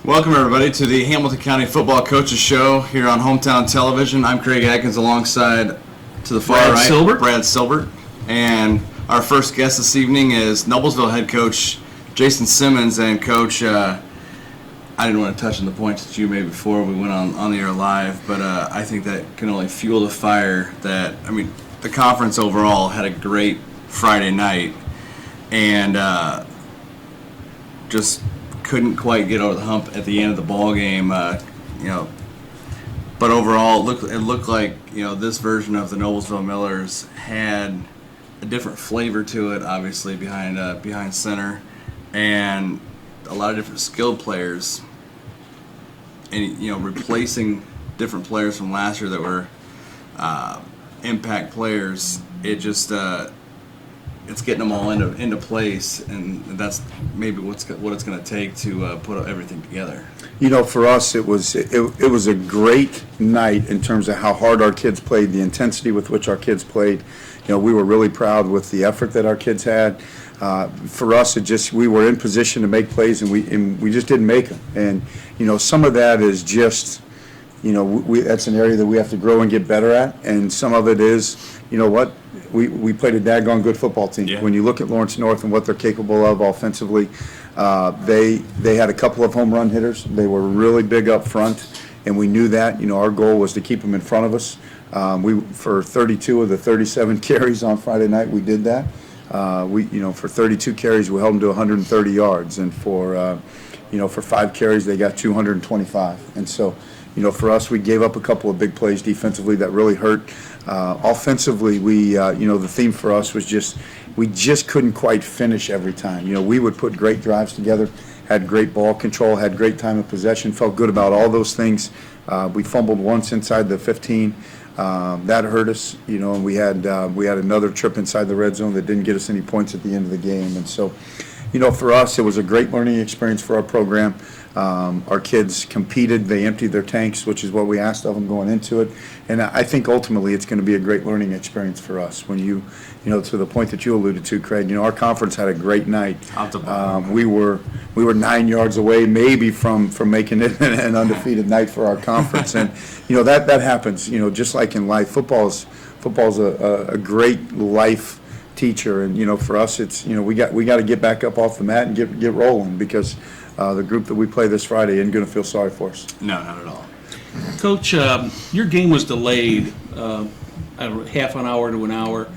Welcome, everybody, to the Hamilton County Football Coaches Show here on Hometown Television. I'm Craig Atkins, alongside, to the far right, Brad Silbert. And our first guest this evening is Noblesville head coach Jason Simmons. And, Coach, I didn't want to touch on the points that you made before we went on the air live, but I think that can only fuel the fire that, the conference overall had a great Friday night and just couldn't quite get over the hump at the end of the ball game, but overall it looked like this version of the Noblesville Millers had a different flavor to it, obviously behind center, and a lot of different skilled players, and replacing different players from last year that were impact players. It just it's getting them all into place, and that's maybe what it's going to take to put everything together. For us, it was a great night in terms of how hard our kids played, the intensity with which our kids played. We were really proud with the effort that our kids had. For us, we were in position to make plays, and we just didn't make them. And some of that is just that's an area that we have to grow and get better at, and some of it is we played a daggone good football team. Yeah. When you look at Lawrence North and what they're capable of offensively, they had a couple of home run hitters. They were really big up front, and we knew that. Our goal was to keep them in front of us. For 32 of the 37 carries on Friday night, we did that. For 32 carries, we held them to 130 yards, and for 5 carries, they got 225. And so, for us, we gave up a couple of big plays defensively that really hurt. Offensively, the theme for us was we just couldn't quite finish every time. We would put great drives together, had great ball control, had great time of possession, felt good about all those things. We fumbled once inside the 15. That hurt us, and we had another trip inside the red zone that didn't get us any points at the end of the game. And so, for us, it was a great learning experience for our program. Our kids competed. They emptied their tanks, which is what we asked of them going into it. And I think ultimately it's going to be a great learning experience for us. When to the point that you alluded to, Craig, our conference had a great night. We were 9 yards away maybe from making it an undefeated night for our conference. And, that happens, just like in life. Football's a great life teacher. And, for us, it's, we got to get back up off the mat and get rolling, because the group that we play this Friday isn't going to feel sorry for us. No, not at all. Coach, your game was delayed half an hour to an hour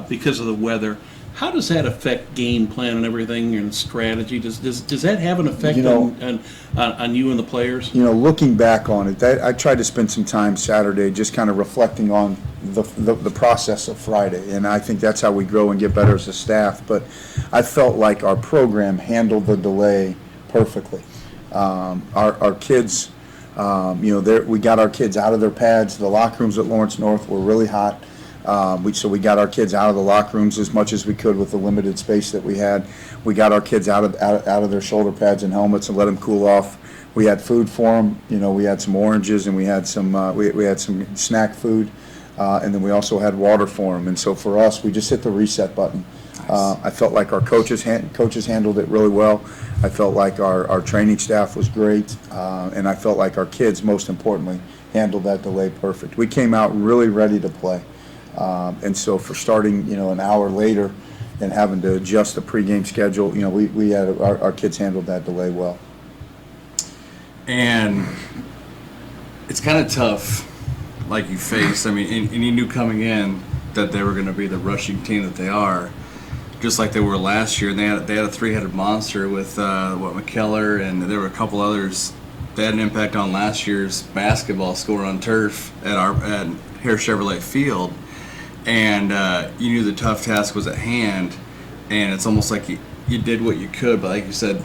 because of the weather. How does that affect game plan and everything and strategy? Does that have an effect on you and the players? Looking back on it, I tried to spend some time Saturday just kind of reflecting on the process of Friday, and I think that's how we grow and get better as a staff. But I felt like our program handled the delay perfectly. Our kids, we got our kids out of their pads. The locker rooms at Lawrence North were really hot. So we got our kids out of the locker rooms as much as we could with the limited space that we had. We got our kids out of their shoulder pads and helmets and let them cool off. We had food for them. We had some oranges, and we had some we had some snack food, and then we also had water for them. And so for us, we just hit the reset button. I felt like our coaches handled it really well. I felt like our training staff was great, and I felt like our kids, most importantly, handled that delay perfect. We came out really ready to play. And so for starting, an hour later and having to adjust the pregame schedule, we had our kids handled that delay well. And it's kind of tough, like you faced. And you knew coming in that they were going to be the rushing team that they are, just like they were last year. And they had a three-headed monster with McKellar, and there were a couple others that had an impact on last year's basketball score on turf at Harris Chevrolet Field. And you knew the tough task was at hand, and it's almost like you did what you could, but like you said,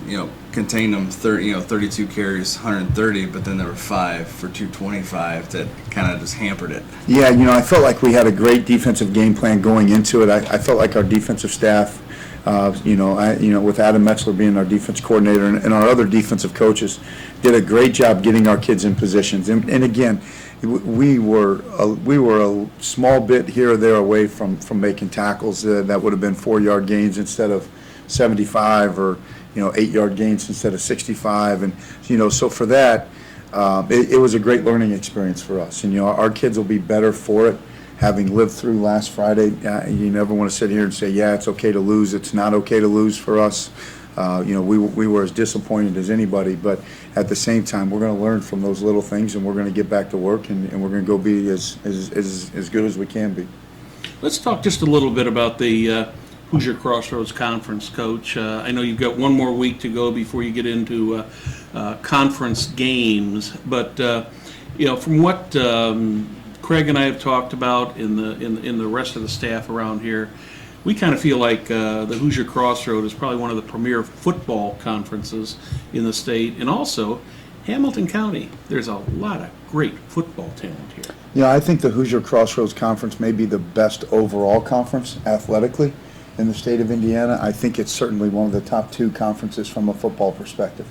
contain them 32 carries, 130, but then there were 5 for 225 that kind of just hampered it. Yeah, I felt like we had a great defensive game plan going into it. I felt like our defensive staff, with Adam Metzler being our defense coordinator and our other defensive coaches, did a great job getting our kids in positions. And again, we were a small bit here or there away from making tackles that would have been 4-yard gains instead of 75 or 8-yard gains instead of 65, and so for that, it was a great learning experience for us, and our kids will be better for it. Having lived through last Friday, you never want to sit here and say, yeah, it's okay to lose. It's not okay to lose for us. We were as disappointed as anybody, but at the same time, we're going to learn from those little things, and we're going to get back to work, and we're going to go be as good as we can be. Let's talk just a little bit about the Hoosier Crossroads Conference, Coach. I know you've got one more week to go before you get into conference games, but from what Craig and I have talked about in the rest of the staff around here, we kind of feel like the Hoosier Crossroad is probably one of the premier football conferences in the state, and also Hamilton County. There's a lot of great football talent here. I think the Hoosier Crossroads Conference may be the best overall conference athletically in the state of Indiana. I think it's certainly one of the top 2 conferences from a football perspective.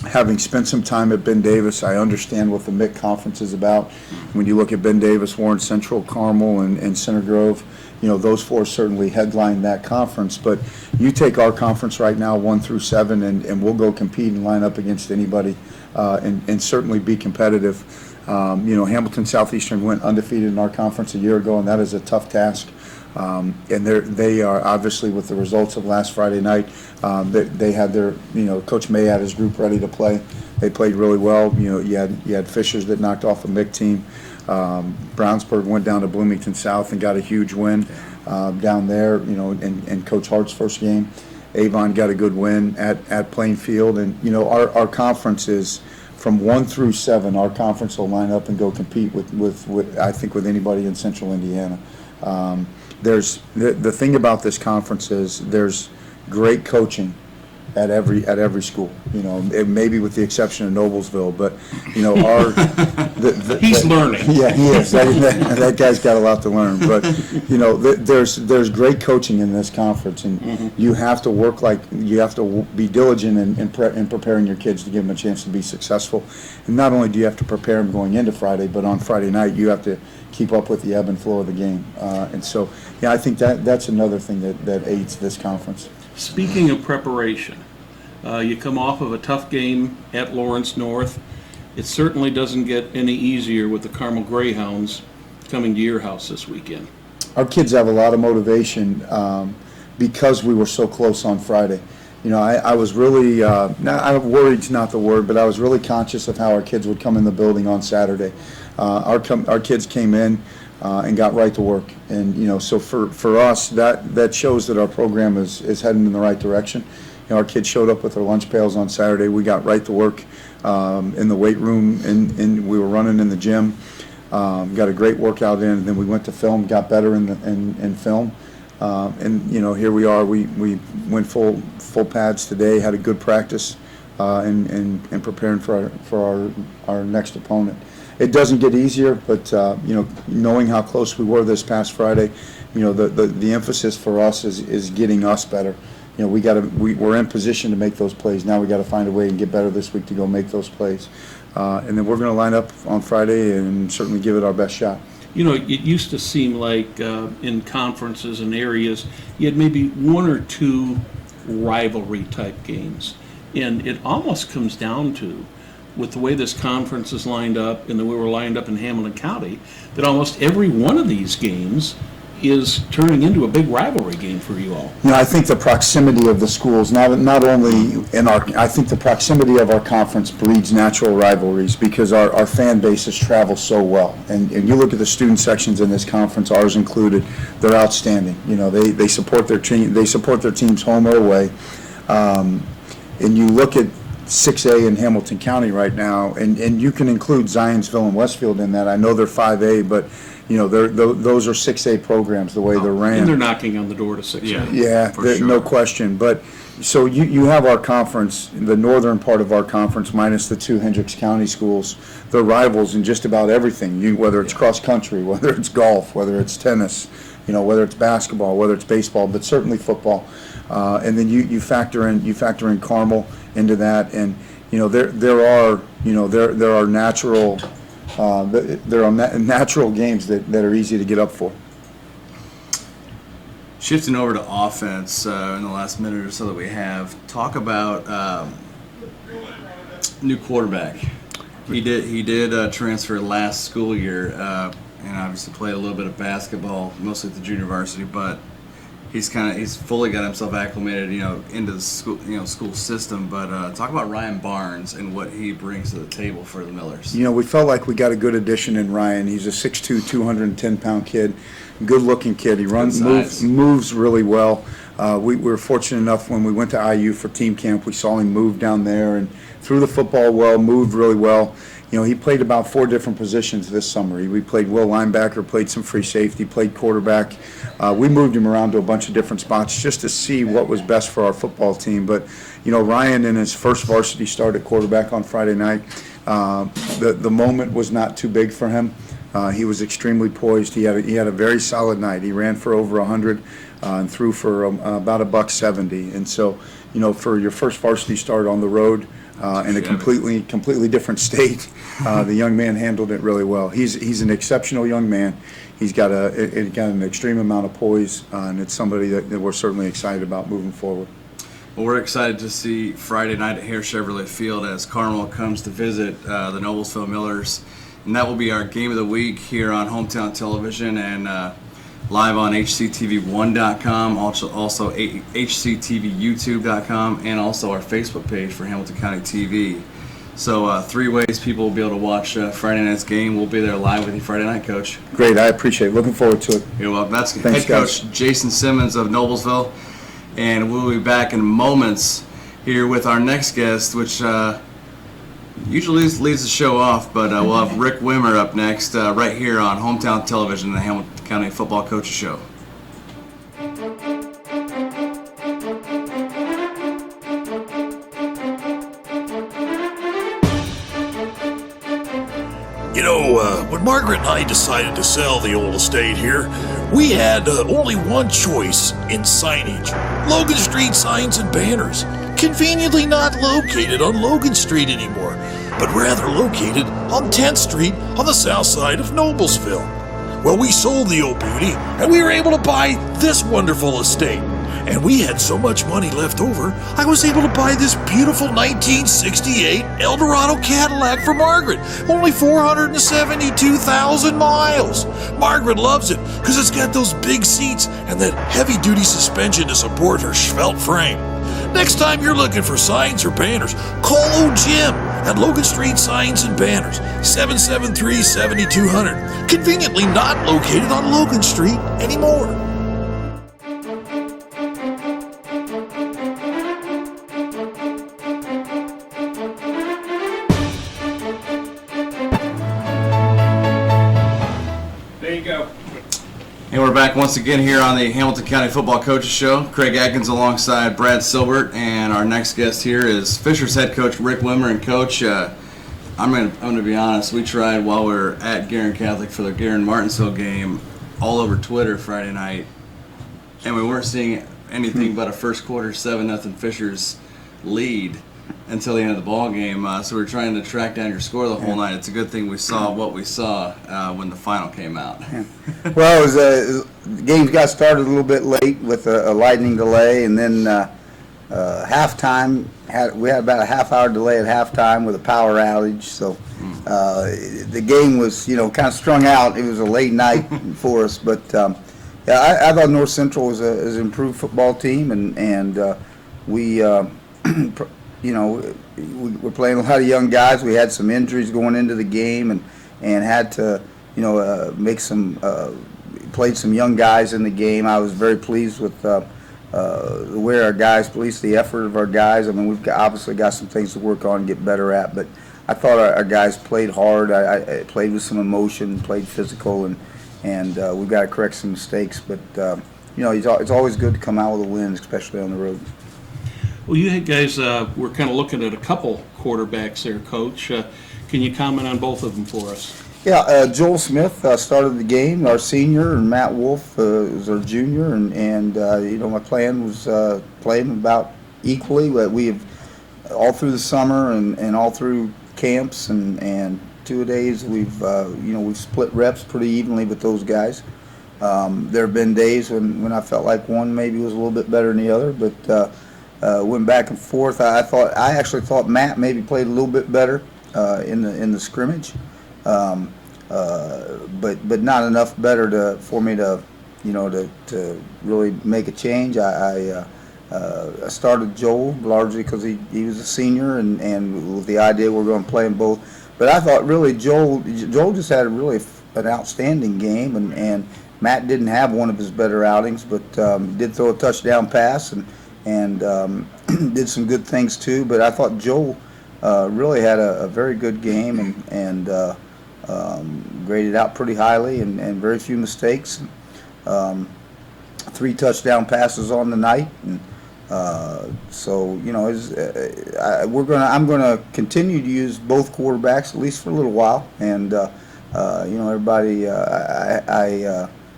Having spent some time at Ben Davis, I understand what the MIC conference is about. When you look at Ben Davis, Warren Central, Carmel, and Center Grove, those 4 certainly headline that conference. But you take our conference right now, 1 through 7, and we'll go compete and line up against anybody and certainly be competitive. Hamilton Southeastern went undefeated in our conference a year ago, and that is a tough task. And they are obviously, with the results of last Friday night, they had their, Coach May had his group ready to play. They played really well. You had Fishers that knocked off a MIC team. Brownsburg went down to Bloomington South and got a huge win down there. In Coach Hart's first game. Avon got a good win at Plainfield, and our conference is from 1 through 7. Our conference will line up and go compete with I think with anybody in Central Indiana. There's the thing about this conference is there's great coaching at every school. Maybe with the exception of Noblesville, but he's learning. Yeah, he is. That guy's got a lot to learn. But there's great coaching in this conference, and you have to work you have to be diligent in preparing your kids to give them a chance to be successful. And not only do you have to prepare them going into Friday, but on Friday night you have to keep up with the ebb and flow of the game. And so, I think that's another thing that aids this conference. Speaking of preparation, you come off of a tough game at Lawrence North. It certainly doesn't get any easier with the Carmel Greyhounds coming to your house this weekend. Our kids have a lot of motivation because we were so close on Friday. I was really, worried's not the word, but I was really conscious of how our kids would come in the building on Saturday. Our kids came in and got right to work, and so for us that shows that our program is heading in the right direction. Our kids showed up with their lunch pails on Saturday. We got right to work in the weight room, and we were running in the gym. Got a great workout in, and then we went to film, got better in film, and here we are. We went full pads today, had a good practice, and preparing for our next opponent. It doesn't get easier, but knowing how close we were this past Friday, the emphasis for us is getting us better. We're in position to make those plays. Now we got to find a way and get better this week to go make those plays, and then we're going to line up on Friday and certainly give it our best shot. It used to seem like in conferences and areas you had maybe 1 or 2 rivalry type games, and it almost comes down to, with the way this conference is lined up and the way we're lined up in Hamilton County, that almost every one of these games is turning into a big rivalry game for you all. I think the proximity of the schools, not only I think the proximity of our conference breeds natural rivalries because our fan bases travel so well. And you look at the student sections in this conference, ours included, they're outstanding. They support their team, they support their teams home or away. And you look at 6A in Hamilton County right now, and you can include Zionsville and Westfield in that. I know they're 5A, but those are 6A programs the way they're ran. And they're knocking on the door to 6A. Yeah, sure. No question. But so you have our conference, the northern part of our conference, minus the 2 Hendricks County schools. They're rivals in just about everything. Whether it's cross country, whether it's golf, whether it's tennis, whether it's basketball, whether it's baseball, but certainly football. And then you factor in Carmel into that, and there are natural natural games that are easy to get up for. Shifting over to offense in the last minute or so that we have, talk about new quarterback. He did transfer last school year, and obviously played a little bit of basketball, mostly at the junior varsity. But he's fully got himself acclimated, into the school system. But talk about Ryan Barnes and what he brings to the table for the Millers. We felt like we got a good addition in Ryan. He's a 6'2", 210-pound kid, good-looking kid. He moves really well. We were fortunate enough when we went to IU for team camp, we saw him move down there and threw the football well, moved really well. He played about 4 different positions this summer. We played will linebacker, played some free safety, played quarterback. We moved him around to a bunch of different spots just to see what was best for our football team. But, Ryan in his first varsity start at quarterback on Friday night, the moment was not too big for him. He was extremely poised. He had a very solid night. He ran for over 100 and threw for about $170. And so, for your first varsity start on the road in a completely different state, the young man handled it really well. He's an exceptional young man. He's got an extreme amount of poise, and it's somebody that we're certainly excited about moving forward. Well, we're excited to see Friday night at Hare Chevrolet Field as Carmel comes to visit the Noblesville Millers. And that will be our game of the week here on Hometown Television and live on HCTV1.com, also HCTVYouTube.com, and also our Facebook page for Hamilton County TV. So 3 ways people will be able to watch Friday night's game. We'll be there live with you Friday night, Coach. Great, I appreciate it. Looking forward to it. You're welcome. That's Thanks, head coach guys. Jason Simmons of Noblesville. And we'll be back in moments here with our next guest, which usually leads the show off, but we'll have Rick Wimmer up next right here on Hometown Television, the Hamilton County Football Coaches Show. When Margaret and I decided to sell the old estate here, we had only one choice in signage: Logan Street signs and banners. Conveniently not located on Logan Street anymore, but rather located on 10th Street on the south side of Noblesville. Well, we sold the old beauty, and we were able to buy this wonderful estate. And we had so much money left over, I was able to buy this beautiful 1968 Eldorado Cadillac for Margaret. Only 472,000 miles. Margaret loves it because it's got those big seats and that heavy-duty suspension to support her svelte frame. Next time you're looking for signs or banners, call old Jim at Logan Street Signs and Banners, 773-7200. Conveniently not located on Logan Street anymore. And we're back once again here on the Hamilton County Football Coaches Show. Craig Atkins alongside Brad Silbert, and our next guest here is Fisher's head coach Rick Wimmer. And Coach, I'm gonna be honest. We tried while we were at Guerin Catholic for the Guerin Martinsville game, all over Twitter Friday night, and we weren't seeing anything but a first quarter 7-0 Fisher's lead until the end of the ball game. So we're trying to track down your score the whole night. It's a good thing we saw what we saw when the final came out. Well, the game got started a little bit late with a lightning delay, and then halftime we had about a half-hour delay at halftime with a power outage. So the game was kind of strung out. It was a late night for us, but yeah, I thought North Central was an improved football team, and we. We're playing a lot of young guys. We had some injuries going into the game, and had to, make some played some young guys in the game. I was very pleased with the way our guys, at least the effort of our guys. I mean, we've obviously got some things to work on and get better at, but I thought our guys played hard. I played with some emotion, played physical, and we've got to correct some mistakes. But it's always good to come out with a win, especially on the road. Well, you guys were kind of looking at a couple quarterbacks there, Coach. Can you comment on both of them for us? Yeah, Joel Smith started the game, our senior, and Matt Wolf was our junior, and my plan was play them about equally. We have all through the summer and all through camps and 2 days we've split reps pretty evenly with those guys. There have been days when I felt like one maybe was a little bit better than the other, but went back and forth. I actually thought Matt maybe played a little bit better in the scrimmage, but not enough better for me to really make a change. I started Joel largely because he was a senior, and with the idea we're going to play them both. But I thought really Joel just had an outstanding game, and Matt didn't have one of his better outings, but did throw a touchdown pass and did some good things too. But I thought Joel really had a very good game and graded out pretty highly and very few mistakes. 3 touchdown passes on the night, and so I'm gonna continue to use both quarterbacks at least for a little while, and everybody.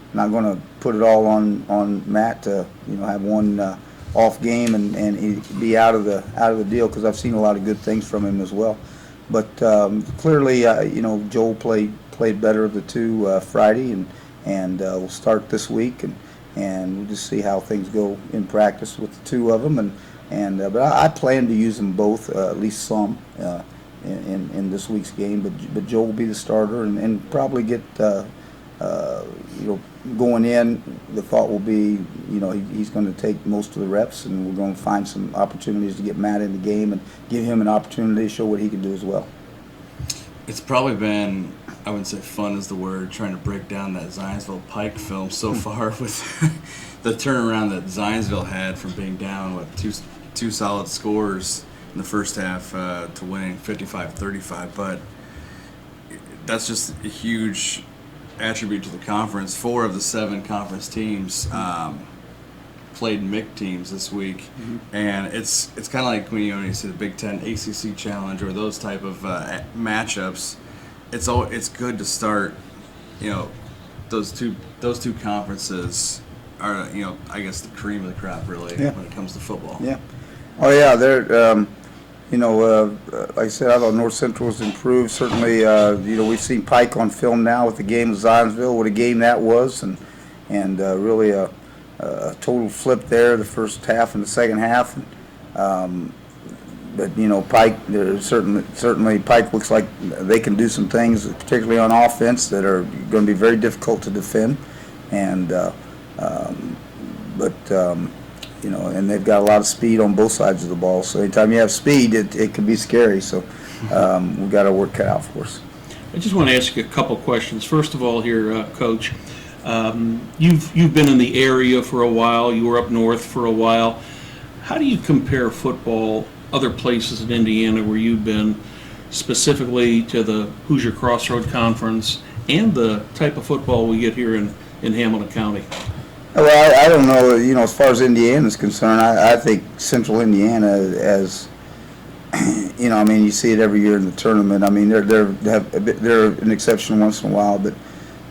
I'm not going to put it all on Matt to have one off game and he'd be out of the deal, because I've seen a lot of good things from him as well. But clearly, Joel played better of the two Friday, and we'll start this week, and we'll just see how things go in practice with the two of them. But I plan to use them both at least some in this week's game. But Joel will be the starter and probably get going in. The thought will be he's going to take most of the reps, and we're going to find some opportunities to get Matt in the game and give him an opportunity to show what he can do as well. It's probably been, I wouldn't say fun is the word, trying to break down that Zionsville Pike film so far with the turnaround that Zionsville had from being down with two solid scores in the first half to winning 55-35. But that's just a huge attribute to the conference. 4 of the 7 conference teams played MIC teams this week, and it's kind of like when you see the Big Ten ACC Challenge or those type of matchups. It's good to start. Those two conferences are I guess the cream of the crop really when it comes to football. Yeah. Oh yeah, they're like I said, I thought North Central was improved. Certainly, we've seen Pike on film now with the game of Zionsville, what a game that was, and really a total flip there, the first half and the second half. But Pike, certainly Pike looks like they can do some things, particularly on offense, that are going to be very difficult to defend, and and they've got a lot of speed on both sides of the ball. So anytime you have speed, it can be scary. So we've got our work cut out for us. I just want to ask you a couple questions. First of all here, Coach, you've been in the area for a while. You were up north for a while. How do you compare football other places in Indiana where you've been, specifically to the Hoosier Crossroad Conference and the type of football we get here in Hamilton County? Well, I don't know. As far as Indiana is concerned, I think Central Indiana, as you see it every year in the tournament. I mean, they're an exception once in a while, but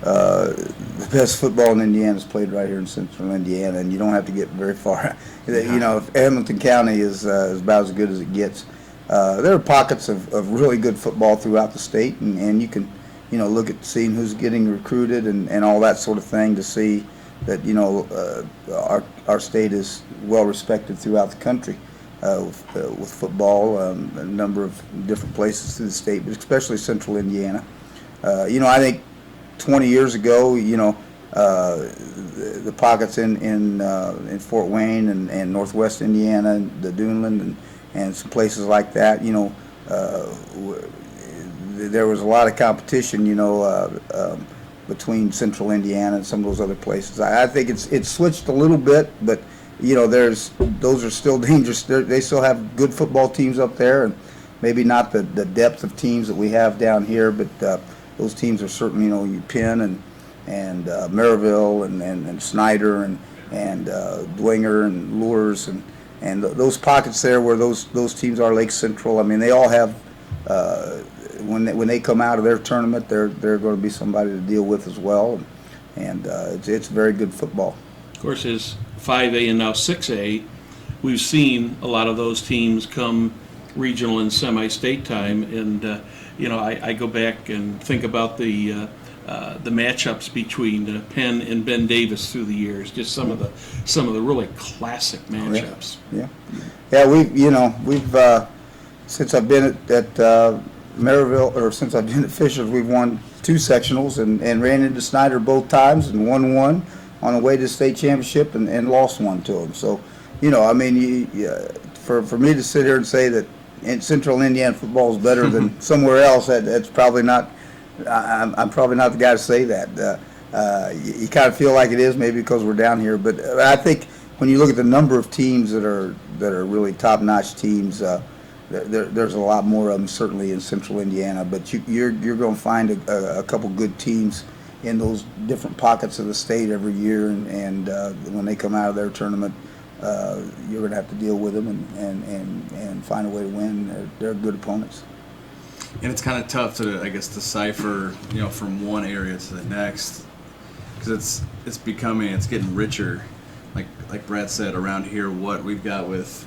the best football in Indiana is played right here in Central Indiana, and you don't have to get very far. Hamilton County is about as good as it gets. There are pockets of really good football throughout the state, and you can look at seeing who's getting recruited and all that sort of thing to see that our state is well respected throughout the country with football, a number of different places through the state, but especially Central Indiana. I think 20 years ago, the pockets in Fort Wayne and Northwest Indiana, and the Duneland and some places like that, there was a lot of competition, between Central Indiana and some of those other places. I think it's switched a little bit, but those are still dangerous. They still have good football teams up there, and maybe not the depth of teams that we have down here, but those teams are certainly Penn and Maryville and Snyder and Dwenger and Lures and those pockets there where those teams are, Lake Central. I mean, they all have. When they come out of their tournament, they're going to be somebody to deal with as well, and it's very good football. Of course, as 5A and now 6A, we've seen a lot of those teams come regional and semi-state time, and I go back and think about the the matchups between Penn and Ben Davis through the years. Just some of the really classic matchups. Yeah. We've since I've been at Maryville, or since I've been at Fishers, we've won 2 sectionals and ran into Snyder both times and won one on the way to the state championship and lost one to them. So, for me to sit here and say that Central Indiana football is better than somewhere else, that's probably not. I'm probably not the guy to say that. You kind of feel like it is, maybe because we're down here, but I think when you look at the number of teams that are really top-notch teams, there's a lot more of them certainly in Central Indiana. But you're going to find a couple good teams in those different pockets of the state every year, and when they come out of their tournament, you're going to have to deal with them and find a way to win. They're good opponents. And it's kind of tough to, I guess, decipher, from one area to the next, because it's getting richer. Like Brad said, around here, what we've got with,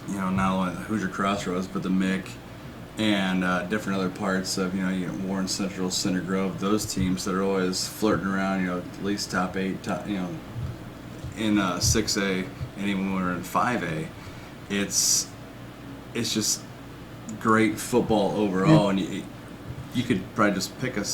not only the Hoosier Crossroads, but the MIC and different other parts of, Warren Central, Center Grove, those teams that are always flirting around, at least top 8, in 6A, and even when we're in 5A. It's just great football overall, and you could probably just pick a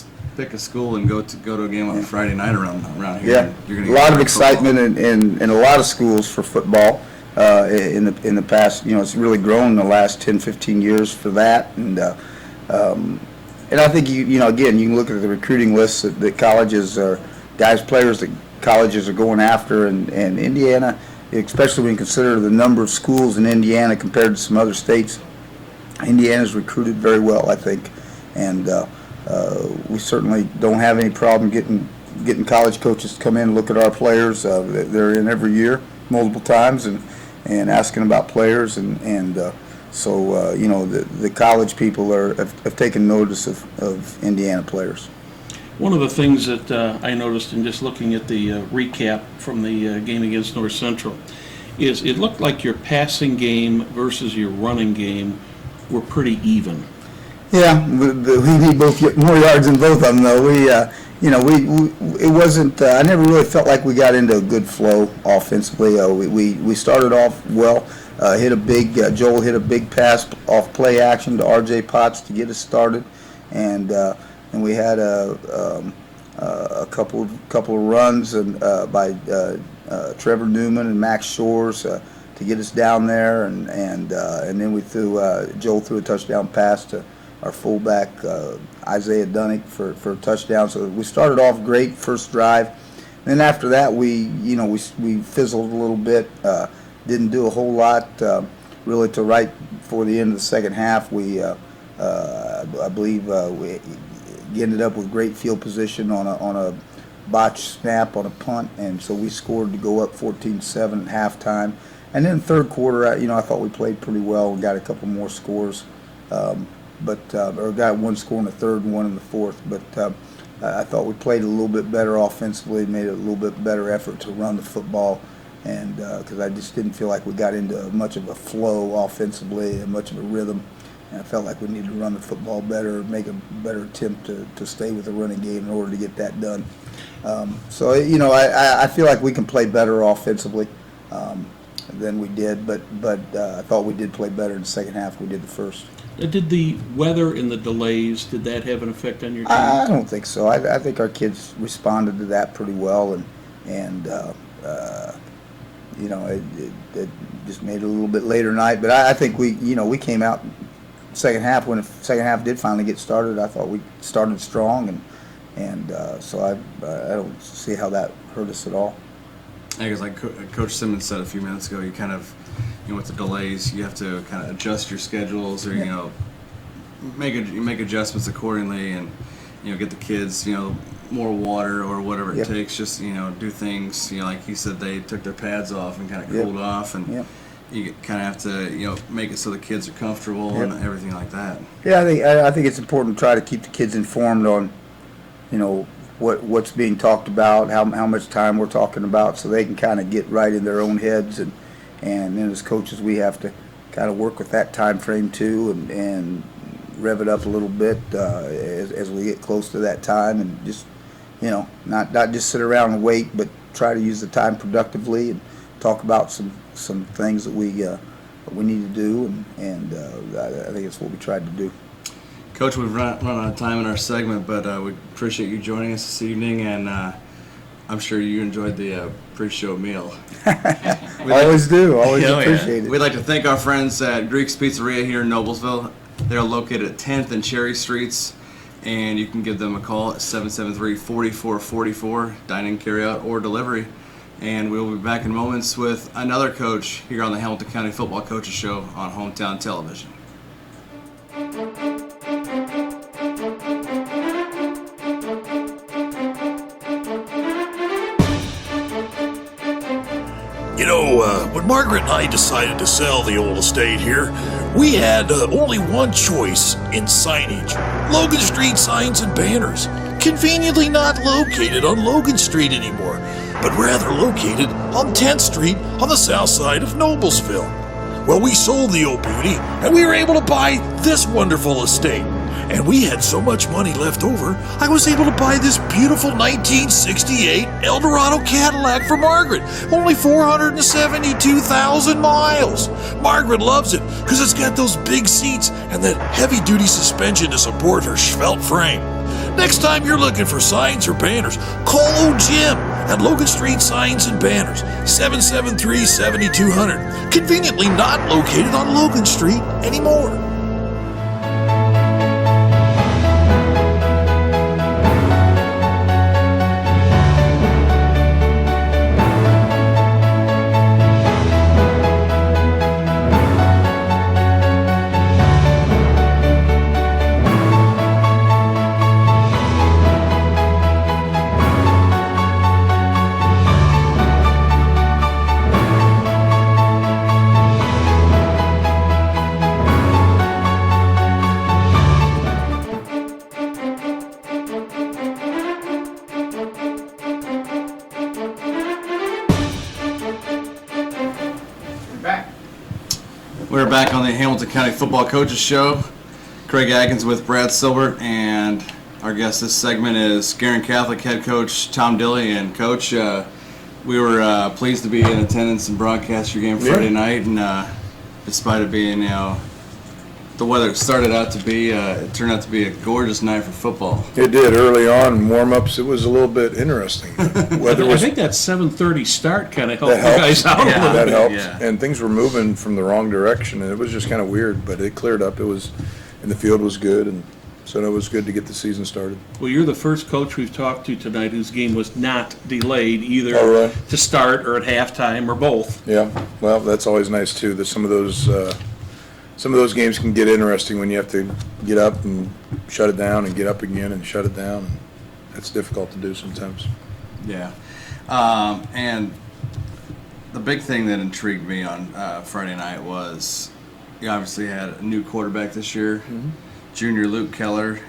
school and go to a game on a Friday night around here. Yeah, You're gonna a lot of excitement in a lot of schools for football in the past. It's really grown in the last 10, 15 years for that, and I think again, you can look at the recruiting lists that colleges are players that colleges are going after, and Indiana, especially when you consider the number of schools in Indiana compared to some other states. Indiana's recruited very well, I think, and we certainly don't have any problem getting college coaches to come in and look at our players. They're in every year, multiple times, and asking about players, so the college people have taken notice of Indiana players. One of the things that I noticed in just looking at the recap from the game against North Central is it looked like your passing game versus your running game were pretty even. Yeah, we need more yards than both of them, though. It wasn't. I never really felt like we got into a good flow offensively. We started off well. Joel hit a big pass off play action to R.J. Potts to get us started, and we had a couple of runs by Trevor Newman and Max Shores to get us down there, and then Joel threw a touchdown pass to our fullback Isaiah Dunnick for a touchdown. So we started off great first drive. Then after that, we fizzled a little bit. Didn't do a whole lot really till right before the end of the second half. I believe we ended up with great field position on a botched snap on a punt, and so we scored to go up 14-7 at halftime. And then third quarter, I thought we played pretty well and got a couple more scores, or got one score in the third and one in the fourth. But I thought we played a little bit better offensively, made a little bit better effort to run the football, and because I just didn't feel like we got into much of a flow offensively and much of a rhythm. And I felt like we needed to run the football better, make a better attempt to stay with the running game in order to get that done. So I feel like we can play better offensively than we did, but I thought we did play better in the second half than we did the first. Did the weather and the delays, did that have an effect on your team? I don't think so. I think our kids responded to that pretty well, and it just made it a little bit later night. But I think we came out second half, when the second half did finally get started. I thought we started strong, and so I don't see how that hurt us at all. I guess like Coach Simmons said a few minutes ago, you kind of, with the delays, you have to kind of adjust your schedules, or make adjustments accordingly, and get the kids more water or whatever it takes. Just do things. Like he said, they took their pads off and kind of cooled off, and you kind of have to make it so the kids are comfortable and everything like that. Yeah, I think it's important to try to keep the kids informed on what's being talked about, how much time we're talking about, so they can kind of get right in their own heads, and then as coaches we have to kind of work with that time frame too, and rev it up a little bit as we get close to that time, and just, not just sit around and wait, but try to use the time productively and talk about some things that we need to do, and I think it's what we tried to do. Coach, we've run out of time in our segment, but we appreciate you joining us this evening, and I'm sure you enjoyed the pre-show meal. Always Yeah, appreciate it. We'd like to thank our friends at Greek's Pizzeria here in Noblesville. They're located at 10th and Cherry Streets, and you can give them a call at 773-4444, dining, carry-out, or delivery. And we'll be back in moments with another coach here on the Hamilton County Football Coaches Show on Hometown Television. When Margaret and I decided to sell the old estate here, we had only one choice in signage: Logan Street signs and banners. Conveniently not located on Logan Street anymore, but rather located on 10th Street on the south side of Noblesville. Well, we sold the old beauty, and we were able to buy this wonderful estate. And we had so much money left over, I was able to buy this beautiful 1968 Eldorado Cadillac for Margaret. Only 472,000 miles. Margaret loves it because it's got those big seats and that heavy-duty suspension to support her svelte frame. Next time you're looking for signs or banners, call old Jim at Logan Street Signs and Banners, 773-7200. Conveniently not located on Logan Street anymore. We're back on the Hamilton County Football Coaches Show. Craig Atkins with Brad Silbert, and our guest this segment is Guerin Catholic head coach Tom Dilley. And Coach, we were pleased to be in attendance and broadcast your game Friday night, and despite it being, the weather started out to be, it turned out to be a gorgeous night for football. It did early on, warm-ups. It was a little bit interesting. Weather I was think that 7:30 start kind of helped you helped. guys out a little that bit. helped, yeah. and things were moving from the wrong direction, and it was just kind of weird. But it cleared up. And the field was good, and so it was good to get the season started. Well, you're the first coach we've talked to tonight whose game was not delayed either Oh, really? to start or at halftime or both. Yeah, well, that's always nice too. That some of those games can get interesting when you have to get up and shut it down and get up again and shut it down. That's difficult to do sometimes. Yeah. And the big thing that intrigued me on Friday night was you obviously had a new quarterback this year, junior Luke Keller,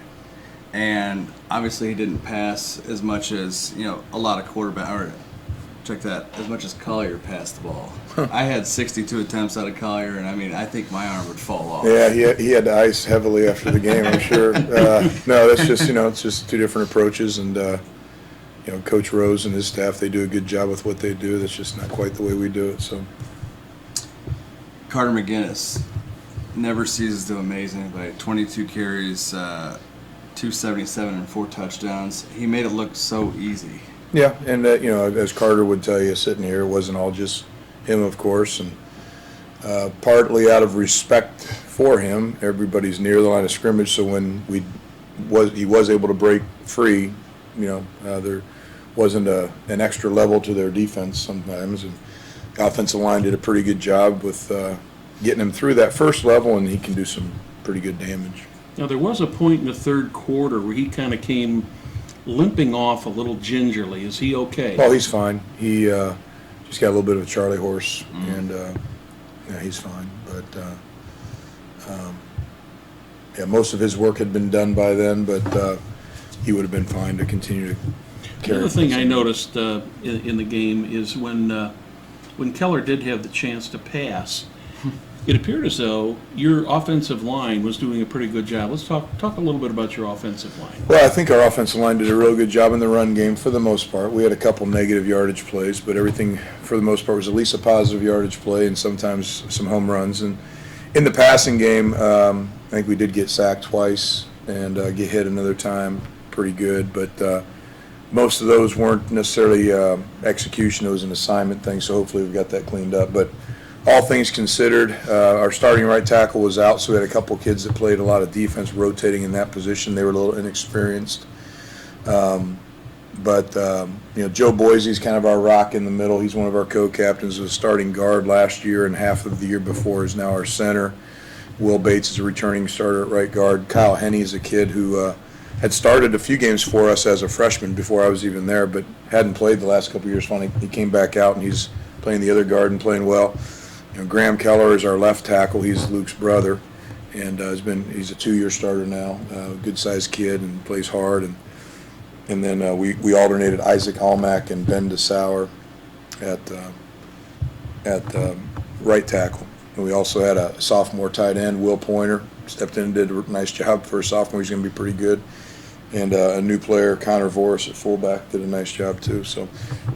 and obviously he didn't pass as much as, a lot of as much as Collier passed the ball. I had 62 attempts out of Collier, and I think my arm would fall off. Yeah, he had to ice heavily after the game, I'm sure. No, that's just, it's just two different approaches, and, Coach Rose and his staff, they do a good job with what they do. That's just not quite the way we do it, so. Carter McGinnis never ceases to amaze anybody. 22 carries, 277 and 4 touchdowns. He made it look so easy. Yeah, and, as Carter would tell you sitting here, it wasn't all just him, of course, and partly out of respect for him, everybody's near the line of scrimmage, so when he was able to break free, there wasn't an extra level to their defense sometimes, and the offensive line did a pretty good job with getting him through that first level, and he can do some pretty good damage. Now, there was a point in the third quarter where he kind of came limping off a little gingerly. Is he okay? Oh, he's fine. He just got a little bit of a Charlie horse, and he's fine. But most of his work had been done by then, but he would have been fine to continue to carry. The other thing I noticed in the game is when Keller did have the chance to pass, it appeared as though your offensive line was doing a pretty good job. Let's talk a little bit about your offensive line. Well, I think our offensive line did a real good job in the run game for the most part. We had a couple negative yardage plays, but everything for the most part was at least a positive yardage play and sometimes some home runs. And in the passing game, I think we did get sacked twice and get hit another time pretty good, but most of those weren't necessarily execution. It was an assignment thing, so hopefully we've got that cleaned up. But all things considered, our starting right tackle was out, so we had a couple kids that played a lot of defense rotating in that position. They were a little inexperienced. But Joe Boise's kind of our rock in the middle. He's one of our co-captains, was a starting guard last year and half of the year before is now our center. Will Bates is a returning starter at right guard. Kyle Henney is a kid who had started a few games for us as a freshman before I was even there, but hadn't played the last couple of years. Finally, he came back out, and he's playing the other guard and playing well. Graham Keller is our left tackle. He's Luke's brother, and he's a 2-year starter now. Good-sized kid and plays hard. And then we alternated Isaac Hallmack and Ben DeSauer at right tackle. And we also had a sophomore tight end, Will Pointer, stepped in and did a nice job for a sophomore. He's going to be pretty good. And a new player, Connor Voris at fullback, did a nice job too. So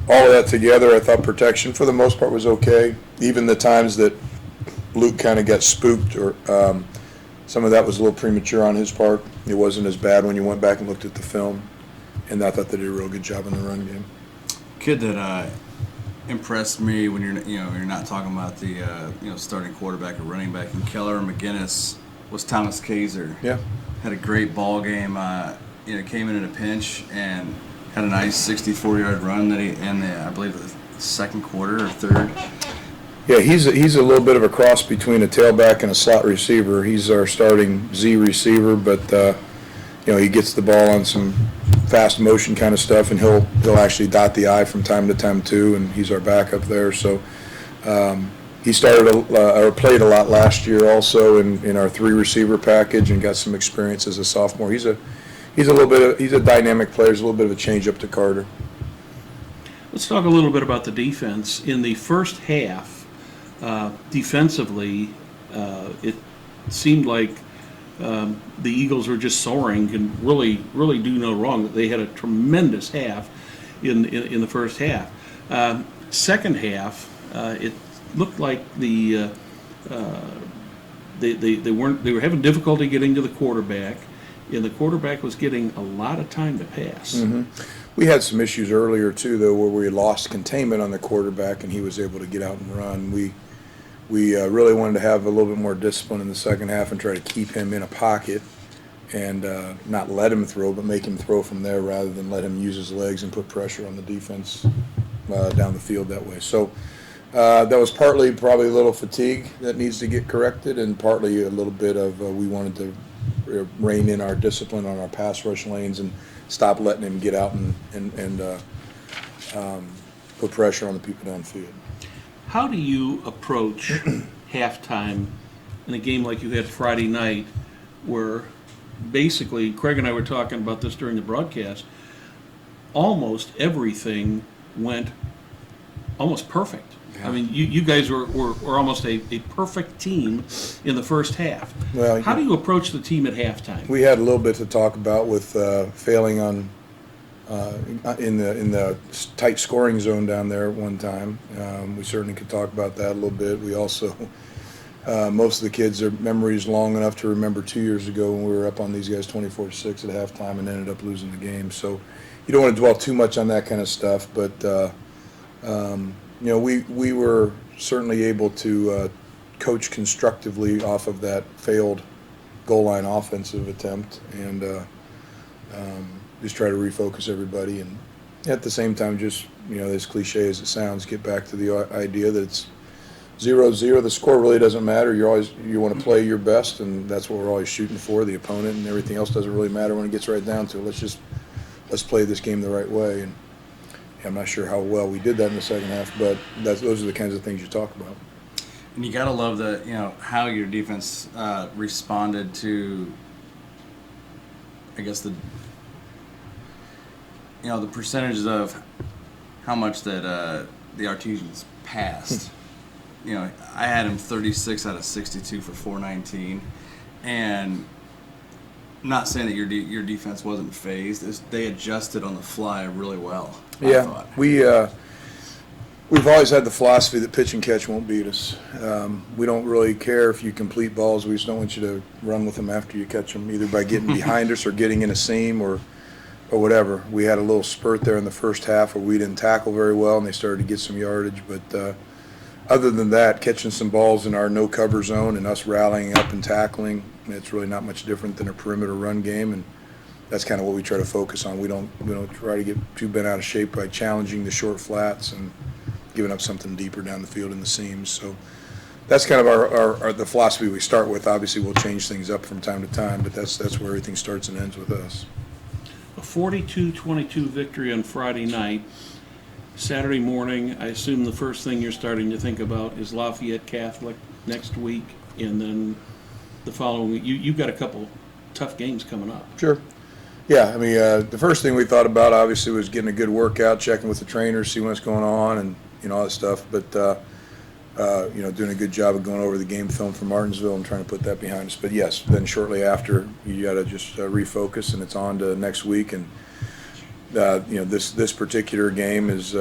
all of that together, I thought protection for the most part was okay. Even the times that Luke kind of got spooked, or some of that was a little premature on his part. It wasn't as bad when you went back and looked at the film. And I thought they did a real good job in the run game. Kid that impressed me when you're not talking about the starting quarterback or running back and Keller or McGinnis was Thomas Kaiser. Yeah. Had a great ball game. Came in a pinch and had a nice 64-yard run that I believe the second quarter or third. Yeah, he's a little bit of a cross between a tailback and a slot receiver. He's our starting Z receiver, but he gets the ball on some fast motion kind of stuff, and he'll actually dot the I from time to time too, and he's our backup there. So he started or played a lot last year also in our 3 receiver package and got some experience as a sophomore. He's a dynamic player. He's a little bit of a change up to Carter. Let's talk a little bit about the defense. In the first half, defensively, it seemed like the Eagles were just soaring and really do no wrong. They had a tremendous half in the first half. Second half, it looked like they were having difficulty getting to the quarterback, and the quarterback was getting a lot of time to pass. Mm-hmm. We had some issues earlier too, though, where we lost containment on the quarterback, and he was able to get out and run. We really wanted to have a little bit more discipline in the second half and try to keep him in a pocket and not let him throw, but make him throw from there rather than let him use his legs and put pressure on the defense down the field that way. So that was partly probably a little fatigue that needs to get corrected, and partly a little bit of we wanted to rein in our discipline on our pass rush lanes and stop letting him get out and put pressure on the people downfield. How do you approach halftime in a game like you had Friday night, where basically, Craig and I were talking about this during the broadcast, almost everything went almost perfect. Yeah. I mean, you guys were almost a perfect team in the first half. Well, how do you approach the team at halftime? We had a little bit to talk about with failing on in the tight scoring zone down there at one time. We certainly could talk about that a little bit. We also, most of the kids, their memory is long enough to remember 2 years ago when we were up on these guys 24-6 at halftime and ended up losing the game. So you don't want to dwell too much on that kind of stuff, but we were certainly able to coach constructively off of that failed goal line offensive attempt and just try to refocus everybody, and at the same time, just, as cliche as it sounds, get back to the idea that it's 0-0. The score really doesn't matter. You want to play your best, and that's what we're always shooting for, the opponent, and everything else doesn't really matter when it gets right down to it. Let's play this game the right way, and I'm not sure how well we did that in the second half, but those are the kinds of things you talk about. And you got to love how your defense responded to, I guess, the percentages of how much that the Artesians passed. I had him 36 out of 62 for 419, and I'm not saying that your defense wasn't phased. They adjusted on the fly really well. I thought. We've always had the philosophy that pitch and catch won't beat us. We don't really care if you complete balls. We just don't want you to run with them after you catch them, either by getting behind us or getting in a seam or whatever. We had a little spurt there in the first half where we didn't tackle very well, and they started to get some yardage. But other than that, catching some balls in our no-cover zone and us rallying up and tackling, it's really not much different than a perimeter run game, and that's kind of what we try to focus on. We don't try to get too bent out of shape by challenging the short flats and giving up something deeper down the field in the seams. So that's kind of the philosophy we start with. Obviously, we'll change things up from time to time, but that's where everything starts and ends with us. A 42-22 victory on Friday night. Saturday morning, I assume the first thing you're starting to think about is Lafayette Catholic next week, and then the following week. You've got a couple tough games coming up. Sure. Yeah, I mean, the first thing we thought about, obviously, was getting a good workout, checking with the trainers, see what's going on, and all that stuff. But, doing a good job of going over the game film for Martinsville and trying to put that behind us. But, yes, then shortly after, you got to just refocus, and it's on to next week. And, this particular game is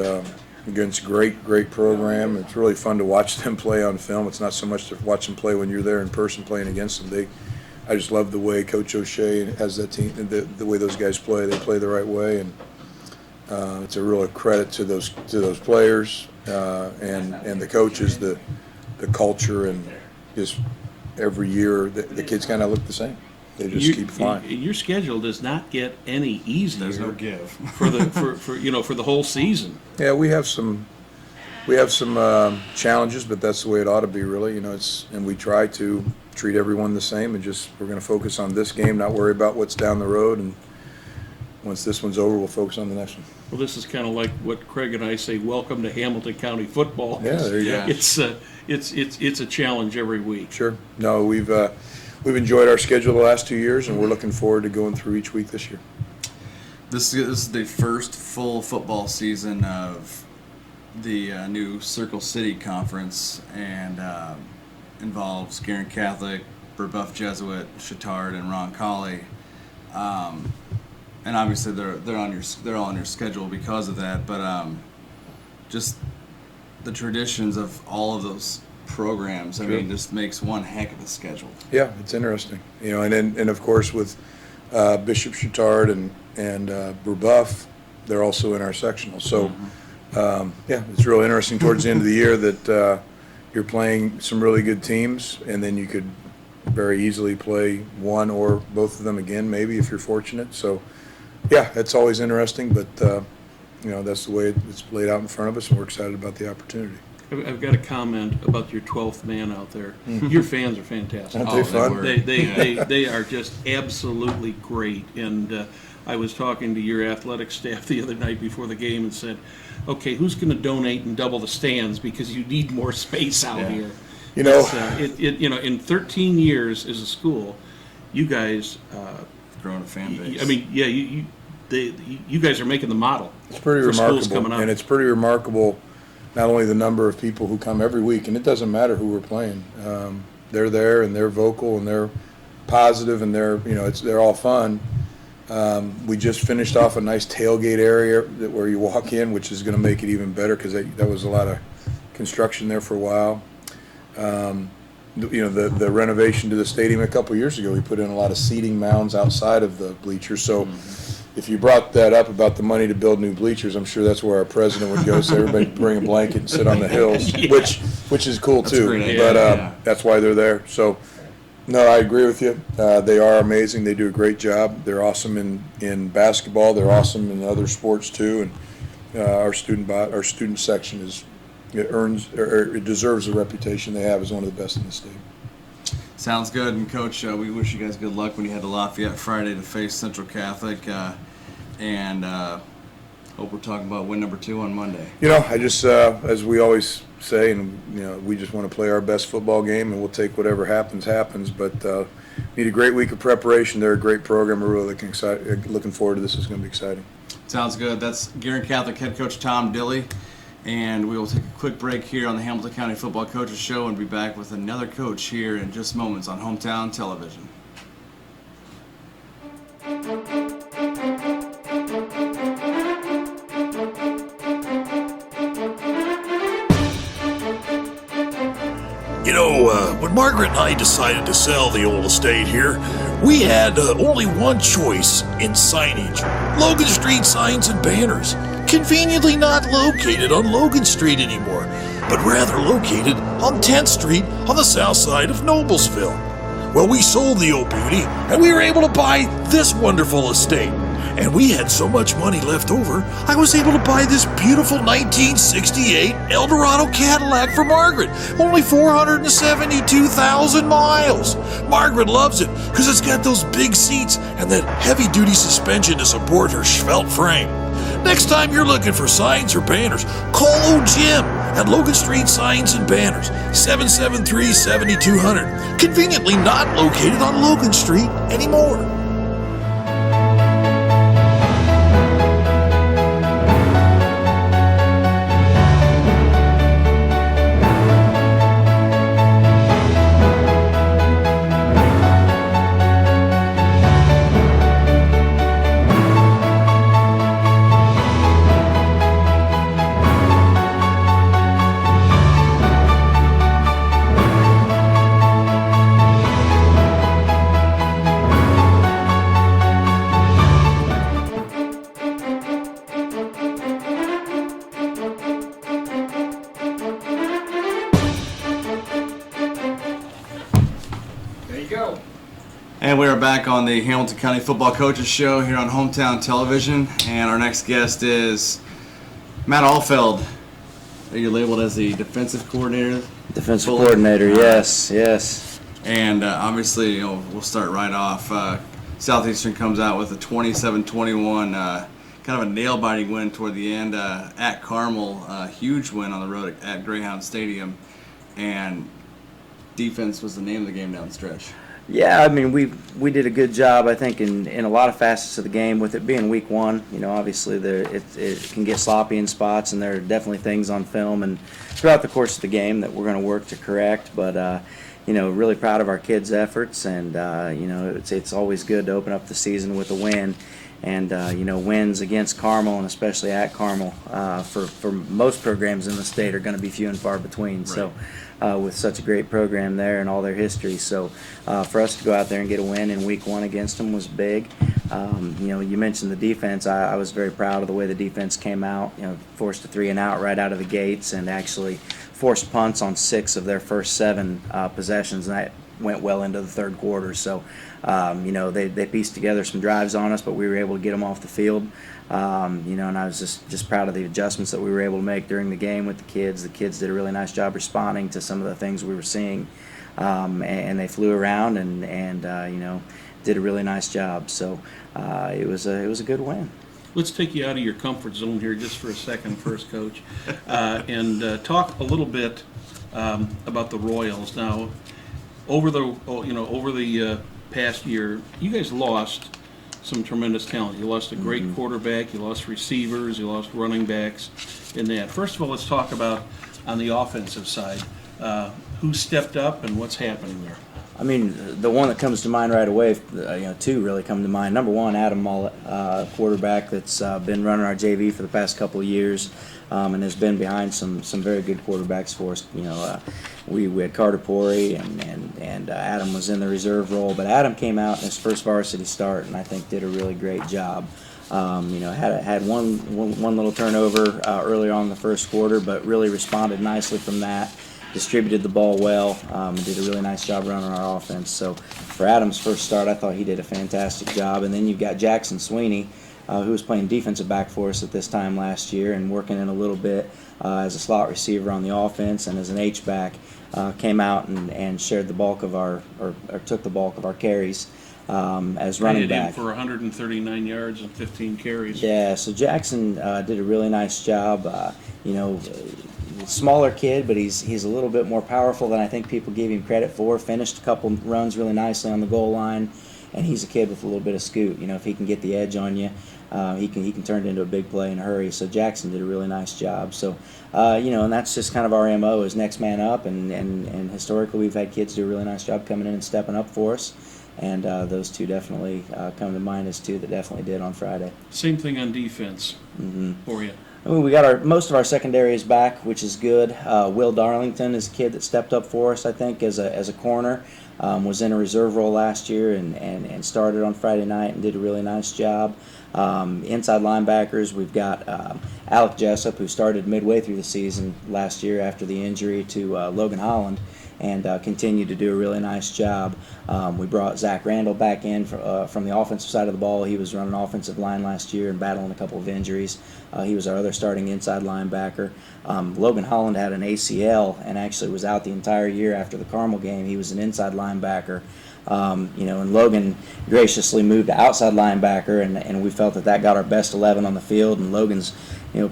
against a great program. It's really fun to watch them play on film. It's not so much to watch them play when you're there in person playing against them. I just love the way Coach O'Shea has that team, the way those guys play. They play the right way, and it's a real credit to those players and the coaches, the culture, and just every year the kids kind of look the same. They just keep flying. Your schedule does not get any easier. There's no give for the whole season. Yeah, we have some challenges, but that's the way it ought to be, really. And we try to treat everyone the same, and we're going to focus on this game, not worry about what's down the road. And once this one's over, we'll focus on the next one. Well, this is kind of like what Craig and I say. Welcome to Hamilton County football. Yeah, there you go. It's a challenge every week. Sure. No, we've enjoyed our schedule the last 2 years, and we're looking forward to going through each week this year. This is the first full football season of the new Circle City Conference, and involves Guerin Catholic, Brebeuf Jesuit, Chittard, and Roncalli. And obviously they're all on your schedule because of that. But just the traditions of all of those programs, I mean, just makes one heck of a schedule. Yeah, it's interesting. And of course with Bishop Chittard and Brebeuf, they're also in our sectional. So it's real interesting towards the end of the year that you're playing some really good teams, and then you could very easily play one or both of them again, maybe, if you're fortunate. So, yeah, it's always interesting, but, that's the way it's laid out in front of us, and we're excited about the opportunity. I've got a comment about your 12th man out there. Your fans are fantastic. Aren't they fun? They are just absolutely great. And I was talking to your athletic staff the other night before the game and said, okay, who's going to donate and double the stands because you need more space out here. In 13 years as a school, you guys Growing a fan base. I mean, yeah, you guys are making the model. It's pretty remarkable, and it's pretty remarkable. Not only the number of people who come every week, and it doesn't matter who we're playing. They're there, and they're vocal, and they're positive, and they're all fun. We just finished off a nice tailgate area where you walk in, which is going to make it even better because that was a lot of construction there for a while. The renovation to the stadium a couple years ago, we put in a lot of seating mounds outside of the bleachers. So if you brought that up about the money to build new bleachers, I'm sure that's where our president would go. So everybody bring a blanket and sit on the hills, which is cool too. But that's why they're there. So. No, I agree with you. They are amazing. They do a great job. They're awesome in basketball. They're awesome in other sports too. And our student section it deserves the reputation they have as one of the best in the state. Sounds good. And Coach, we wish you guys good luck when you head to Lafayette Friday to face Central Catholic, and hope we're talking about win number 2 on Monday. I just as we always say, and we just want to play our best football game, and we'll take whatever happens. But need a great week of preparation. They're a great program. We're really looking forward to this. It's going to be exciting. Sounds good. That's Guerin Catholic head coach Tom Dilley. And we will take a quick break here on the Hamilton County Football Coaches Show and be back with another coach here in just moments on Hometown Television. You know, when Margaret and I decided to sell the old estate here, we had only one choice in signage. Logan Street signs and banners. Conveniently not located on Logan Street anymore, but rather located on 10th Street on the south side of Noblesville. Well, we sold the old beauty, and we were able to buy this wonderful estate. And we had so much money left over, I was able to buy this beautiful 1968 Eldorado Cadillac for Margaret. Only 472,000 miles. Margaret loves it because it's got those big seats and that heavy-duty suspension to support her svelte frame. Next time you're looking for signs or banners, call old Jim at Logan Street Signs and Banners, 773-7200. Conveniently not located on Logan Street anymore. And we are back on the Hamilton County Football Coaches Show here on Hometown Television. And our next guest is Matt Alfeld. Are you labeled as the defensive coordinator? Defensive coordinator, yes. And obviously, we'll start right off. Southeastern comes out with a 27-21, kind of a nail-biting win toward the end at Carmel. Huge win on the road at Greyhound Stadium. And defense was the name of the game down the stretch. Yeah, I mean, we did a good job, I think, in a lot of facets of the game. With it being week one, obviously it can get sloppy in spots, and there are definitely things on film and throughout the course of the game that we're going to work to correct. But really proud of our kids' efforts, and it's always good to open up the season with a win. And wins against Carmel, and especially at Carmel, for most programs in the state are going to be few and far between. Right. So with such a great program there and all their history. So for us to go out there and get a win in week one against them was big. You mentioned the defense. I was very proud of the way the defense came out. Forced a 3-and-out right out of the gates, and actually forced punts on 6 of their first 7 possessions, and that went well into the third quarter. So they pieced together some drives on us, but we were able to get them off the field. And I was just proud of the adjustments that we were able to make during the game with the kids. The kids did a really nice job responding to some of the things we were seeing, and they flew around and did a really nice job. So it was a good win. Let's take you out of your comfort zone here just for a second, first, Coach, and talk a little bit about the Royals. Now, over the past year, you guys lost some tremendous talent. You lost a great quarterback, you lost receivers, you lost running backs in that. First of all, let's talk about on the offensive side. Who stepped up and what's happening there? I mean, the one that comes to mind right away, 2 really come to mind. Number one, Adam Mullet, quarterback that's been running our JV for the past couple of years, and has been behind some very good quarterbacks for us. We had Carter Pori and Adam was in the reserve role, but Adam came out in his first varsity start and I think did a really great job. Had one little turnover earlier on in the first quarter, but really responded nicely from that. Distributed the ball well, and did a really nice job running our offense. So for Adam's first start, I thought he did a fantastic job. And then you've got Jackson Sweeney, who was playing defensive back for us at this time last year and working in a little bit as a slot receiver on the offense and as an H-back, came out and shared the bulk of or took the bulk of our carries as running back. For 139 yards and 15 carries. Yeah, so Jackson did a really nice job. Smaller kid, but he's a little bit more powerful than I think people gave him credit for. Finished a couple runs really nicely on the goal line, and he's a kid with a little bit of scoot. You know, if he can get the edge on you, he can turn it into a big play in a hurry. So Jackson did a really nice job. So, you know, and that's just kind of our MO is next man up, and historically we've had kids do a really nice job coming in and stepping up for us. And those two definitely come to mind as two that definitely did on Friday. Same thing on defense for you. I mean, we got most of our secondary is back, which is good. Will Darlington is a kid that stepped up for us, I think, as a corner. Was in a reserve role last year and started on Friday night and did a really nice job. Inside linebackers, we've got Alec Jessup, who started midway through the season last year after the injury to Logan Holland, and continued to do a really nice job. We brought Zach Randall back in from the offensive side of the ball. He was running offensive line last year and battling a couple of injuries. He was our other starting inside linebacker. Logan Holland had an ACL and actually was out the entire year after the Carmel game. He was an inside linebacker. You know, and Logan graciously moved to outside linebacker, and we felt that got our best 11 on the field. And Logan's, you know,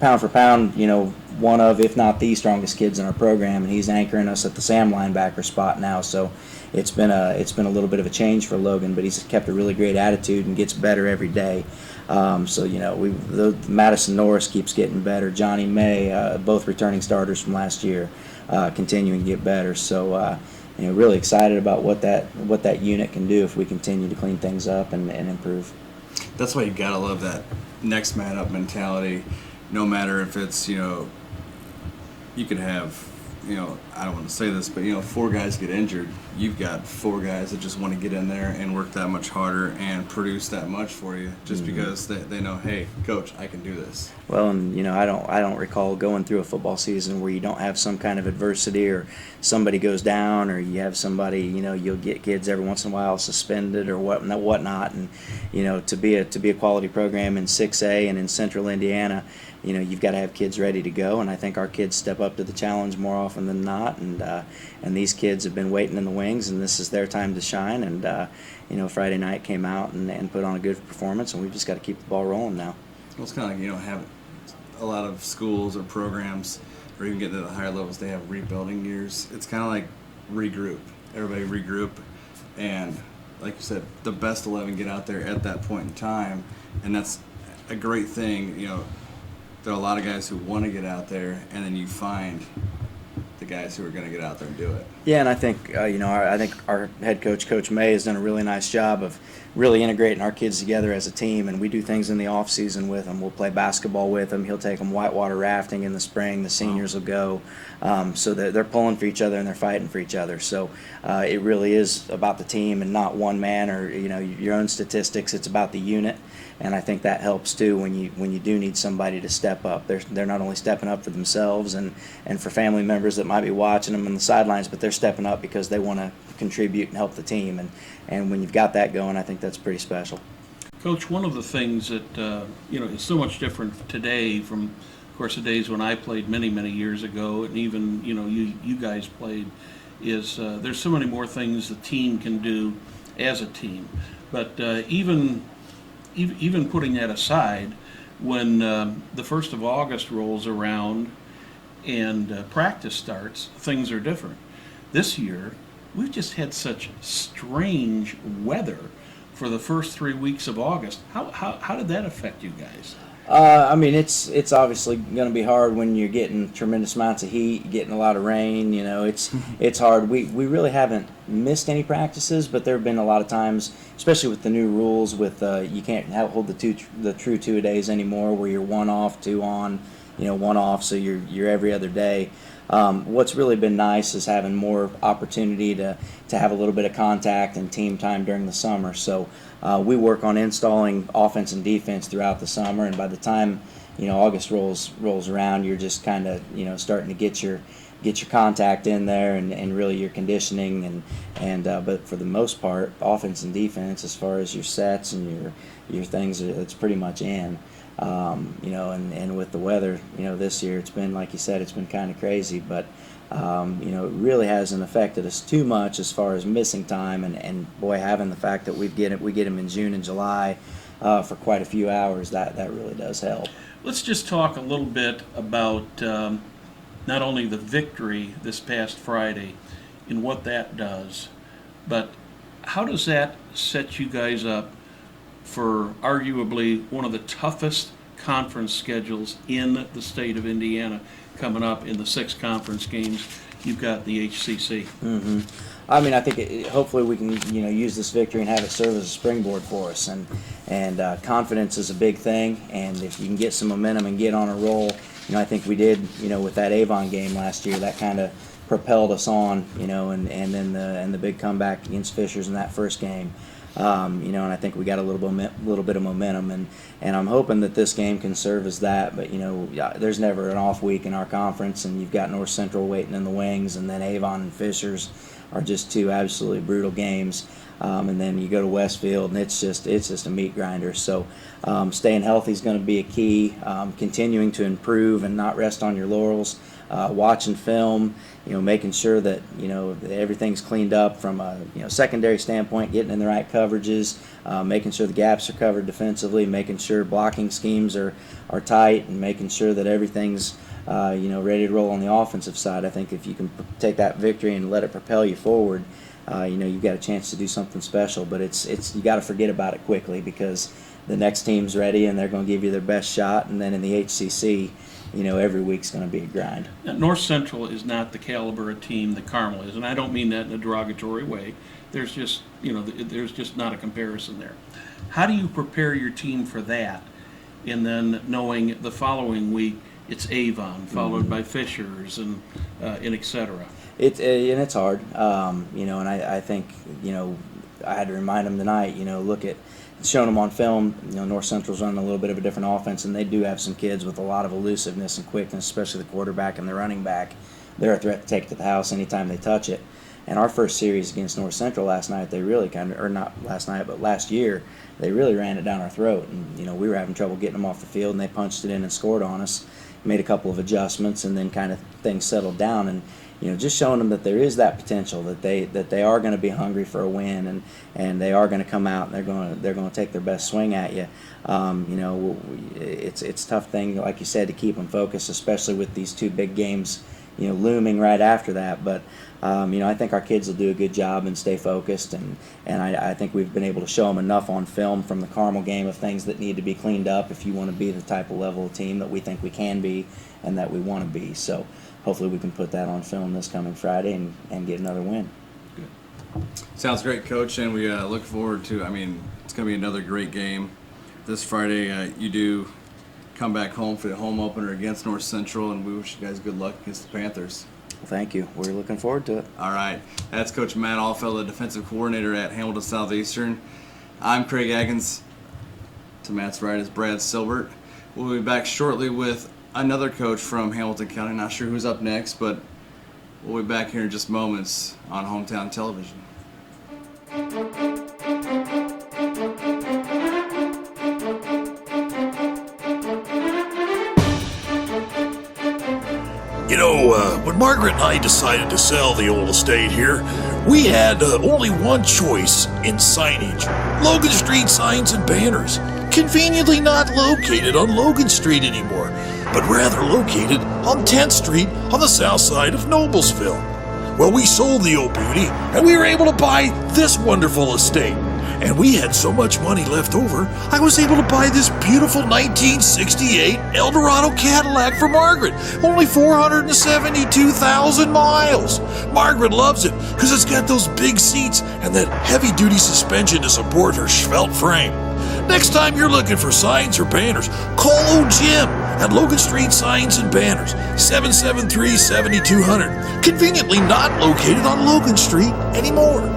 pound for pound, you know, one of, if not the strongest kids in our program, and he's anchoring us at the Sam linebacker spot now. So it's been a little bit of a change for Logan, but he's kept a really great attitude and gets better every day. So you know, Madison Norris keeps getting better. Johnny May, both returning starters from last year, continuing to get better. So you know, really excited about what that unit can do if we continue to clean things up and improve. That's why you gotta love that next man up mentality. No matter if it's, you know, you could have, you know, I don't want to say this, but, you know, 4 guys get injured. You've got 4 guys that just want to get in there and work that much harder and produce that much for you just because they know, hey, coach, I can do this. Well, and, you know, I don't recall going through a football season where you don't have some kind of adversity or somebody goes down or you have somebody, you know, you'll get kids every once in a while suspended or whatnot. And, you know, to be a quality program in 6A and in central Indiana, you know, you've got to have kids ready to go, and I think our kids step up to the challenge more often than not, and these kids have been waiting in the wings, and this is their time to shine, and, you know, Friday night came out and put on a good performance, and we've just got to keep the ball rolling now. Well, it's kind of like, you know, have a lot of schools or programs, or even getting to the higher levels, they have rebuilding years. It's kind of like regroup. Everybody regroup, and like you said, the best 11 get out there at that point in time, and that's a great thing, you know. There are a lot of guys who want to get out there, and then you find the guys who are going to get out there and do it. Yeah, and I think you know, I think our head coach, Coach May, has done a really nice job of really integrating our kids together as a team. And we do things in the off season with them. We'll play basketball with them. He'll take them whitewater rafting in the spring. The seniors will go. So they're pulling for each other and they're fighting for each other. So it really is about the team and not one man or, you know, your own statistics. It's about the unit. And I think that helps too when you do need somebody to step up. They're not only stepping up for themselves and for family members that might be watching them on the sidelines, but they're stepping up because they want to contribute and help the team. And when you've got that going, I think that's pretty special. Coach, one of the things that you know is so much different today from, of course, the days when I played many years ago, and even you know you guys played, is there's so many more things the team can do as a team. But even putting that aside, when the 1st of August rolls around and practice starts, things are different. This year, we've just had such strange weather for the first 3 weeks of August. How did that affect you guys? I mean, it's obviously going to be hard when you're getting tremendous amounts of heat, getting a lot of rain. You know, it's hard. We really haven't missed any practices, but there have been a lot of times, especially with the new rules, with you can't hold the true 2-a-days anymore, where you're 1 off, 2 on, you know, 1 off, so you're every other day. What's really been nice is having more opportunity to have a little bit of contact and team time during the summer. So we work on installing offense and defense throughout the summer, and by the time, you know, August rolls around, you're just kind of, you know, starting to get your contact in there and really your conditioning and but for the most part, offense and defense, as far as your sets and your things, it's pretty much in. You know, and with the weather, you know, this year it's been, like you said, it's been kind of crazy, but you know, it really hasn't affected us too much as far as missing time, and boy, having the fact that we get them in June and July for quite a few hours, that really does help. Let's just talk a little bit about not only the victory this past Friday and what that does, but How does that set you guys up for arguably one of the toughest conference schedules in the state of Indiana coming up in the 6 conference games? You've got the HCC. I mean, I think hopefully we can, use this victory and have it serve as a springboard for us. And confidence is a big thing. And if you can get some momentum and get on a roll, I think we did, with that Avon game last year, that kind of propelled us on, and then the big comeback against Fishers in that first game. And I think we got a little bit of momentum, and I'm hoping that this game can serve as that. But there's never an off week in our conference, and you've got North Central waiting in the wings, and then Avon and Fishers are just 2 absolutely brutal games. And then you go to Westfield, and it's just a meat grinder. So staying healthy is going to be a key. Continuing to improve and not rest on your laurels. Watching film, making sure that that everything's cleaned up from a secondary standpoint, getting in the right coverages, making sure the gaps are covered defensively, making sure blocking schemes are tight, and making sure that everything's ready to roll on the offensive side. I think if you can take that victory and let it propel you forward, you've got a chance to do something special. But it's you got to forget about it quickly, because the next team's ready and they're going to give you their best shot. And then in the HCC, every week's going to be a grind. Now, North Central is not the caliber of team that Carmel is, and I don't mean that in a derogatory way. There's just, there's just not a comparison there. How do you prepare your team for that, and then knowing the following week it's Avon, followed by Fishers, and et cetera? It's hard, and I think, I had to remind them tonight, look at, showing them on film, North Central's running a little bit of a different offense, and they do have some kids with a lot of elusiveness and quickness, especially the quarterback and the running back. They're a threat to take it to the house anytime they touch it. And our first series against North Central last night, they really or not last night, but last year, they really ran it down our throat. And, we were having trouble getting them off the field, and they punched it in and scored on us, made a couple of adjustments, and then kind of things settled down. And, just showing them that there is that potential, that they are going to be hungry for a win, and they are going to come out and they're going to take their best swing at you. It's a tough thing, like you said, to keep them focused, especially with these 2 big games, looming right after that. But I think our kids will do a good job and stay focused, and I think we've been able to show them enough on film from the Carmel game of things that need to be cleaned up if you want to be the type of level of team that we think we can be and that we want to be. So hopefully we can put that on film this coming Friday and get another win. Good. Sounds great, Coach, and we look forward to, it's going to be another great game. This Friday, you do come back home for the home opener against North Central, and we wish you guys good luck against the Panthers. Well, thank you. We're looking forward to it. All right. That's Coach Matt Allfellow, defensive coordinator at Hamilton Southeastern. I'm Craig Aggins. To Matt's right is Brad Silbert. We'll be back shortly with another coach from Hamilton County. Not sure who's up next, but we'll be back here in just moments on Hometown Television. When Margaret and I decided to sell the old estate here, we had only one choice in signage: Logan Street signs and banners. Conveniently not located on Logan Street anymore, but rather located on 10th Street on the south side of Noblesville. Well, we sold the old beauty, and we were able to buy this wonderful estate. And we had so much money left over, I was able to buy this beautiful 1968 Eldorado Cadillac for Margaret. Only 472,000 miles. Margaret loves it because it's got those big seats and that heavy-duty suspension to support her svelte frame. Next time you're looking for signs or banners, call old Jim at Logan Street Signs and Banners, 773-7200. Conveniently not located on Logan Street anymore.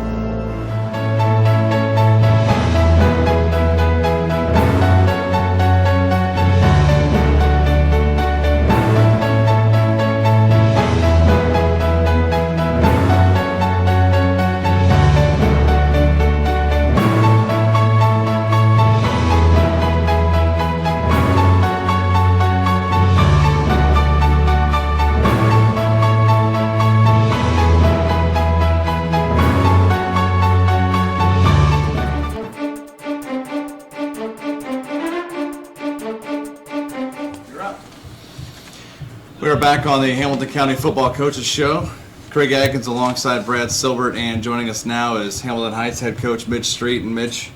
We're back on the Hamilton County Football Coaches Show. Craig Atkins alongside Brad Silbert, and joining us now is Hamilton Heights head coach Mitch Street. And Mitch,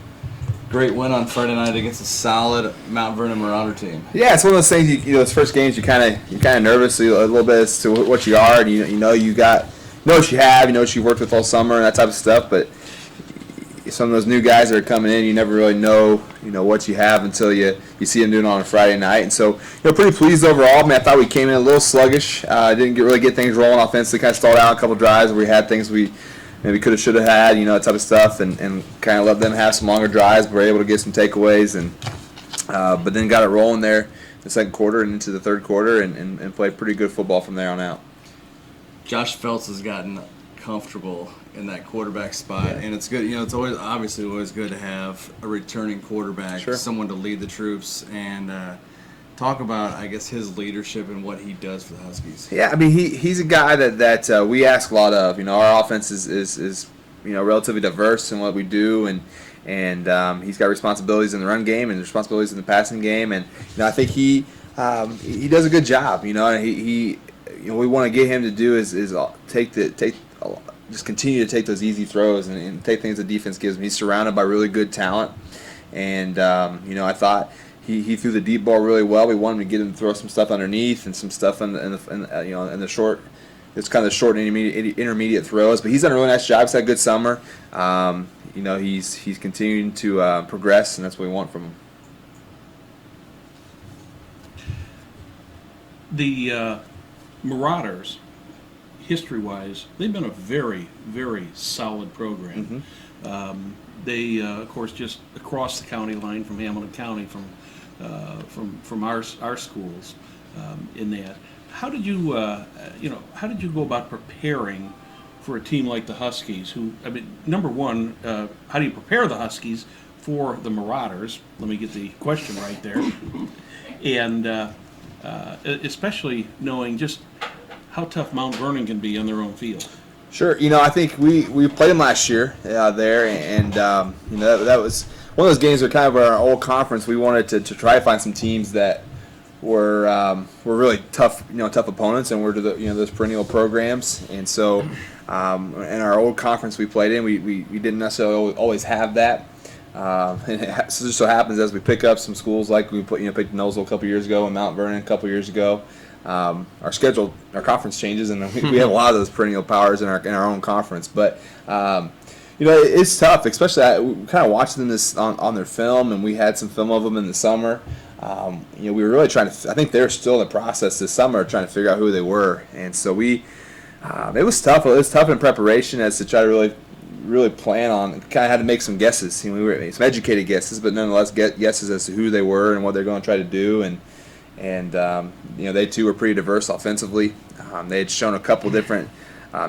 great win on Friday night against a solid Mount Vernon Marauder team. Yeah, it's one of those things. Those first games, you're kind of nervous a little bit as to what you are. And you know what you have, you know what you've worked with all summer and that type of stuff. But some of those new guys that are coming in, you never really know what you have until you see them doing it on a Friday night. And so, pretty pleased overall. I mean, I thought we came in a little sluggish. Didn't really get things rolling offensively. Kind of stalled out a couple drives where we had things we maybe could have, should have had, that type of stuff, and kind of let them have some longer drives, but were able to get some takeaways, and but then got it rolling there the second quarter and into the third quarter, and played pretty good football from there on out. Josh Feltz has gotten comfortable in that quarterback spot, and it's good. It's always good to have a returning quarterback, Sure. someone to lead the troops, and talk about, I guess, his leadership and what he does for the Huskies. Yeah, I mean, he's a guy that we ask a lot of. Our offense is relatively diverse in what we do, and he's got responsibilities in the run game and responsibilities in the passing game, and I think he does a good job. And he what we want to get him to do is just continue to take those easy throws and take things the defense gives him. He's surrounded by really good talent, and I thought he threw the deep ball really well. We wanted to get him to throw some stuff underneath and some stuff in the short. It's kind of the short and intermediate throws, but he's done a really nice job. He's had a good summer. He's continuing to progress, and that's what we want from him. The Marauders, history-wise, they've been a very, very solid program. Mm-hmm. They, of course, just across the county line from Hamilton County, from our schools, in that. How did you go about preparing for a team like the Huskies? Who, I mean, number one, how do you prepare the Huskies for the Marauders? Let me get the question right there, and especially knowing just how tough Mount Vernon can be on their own field. Sure. I think we played them last year there, and that was one of those games where kind of our old conference. We wanted to try to find some teams that were really tough, tough opponents, and were to the those perennial programs. And so in our old conference we played in, we didn't necessarily always have that. And it just so happens as we pick up some schools like we picked Noblesville a couple years ago and Mount Vernon a couple years ago. Our conference changes, and we have a lot of those perennial powers in our own conference. But it's tough, especially we kind of watched them on their film, and we had some film of them in the summer. We were really trying to. I think they're still in the process this summer trying to figure out who they were, and so it was tough. It was tough in preparation as to try to really plan on. Kind of had to make some guesses. We were some educated guesses, but nonetheless guesses as to who they were and what they're going to try to do, and they too were pretty diverse offensively. They had shown a couple different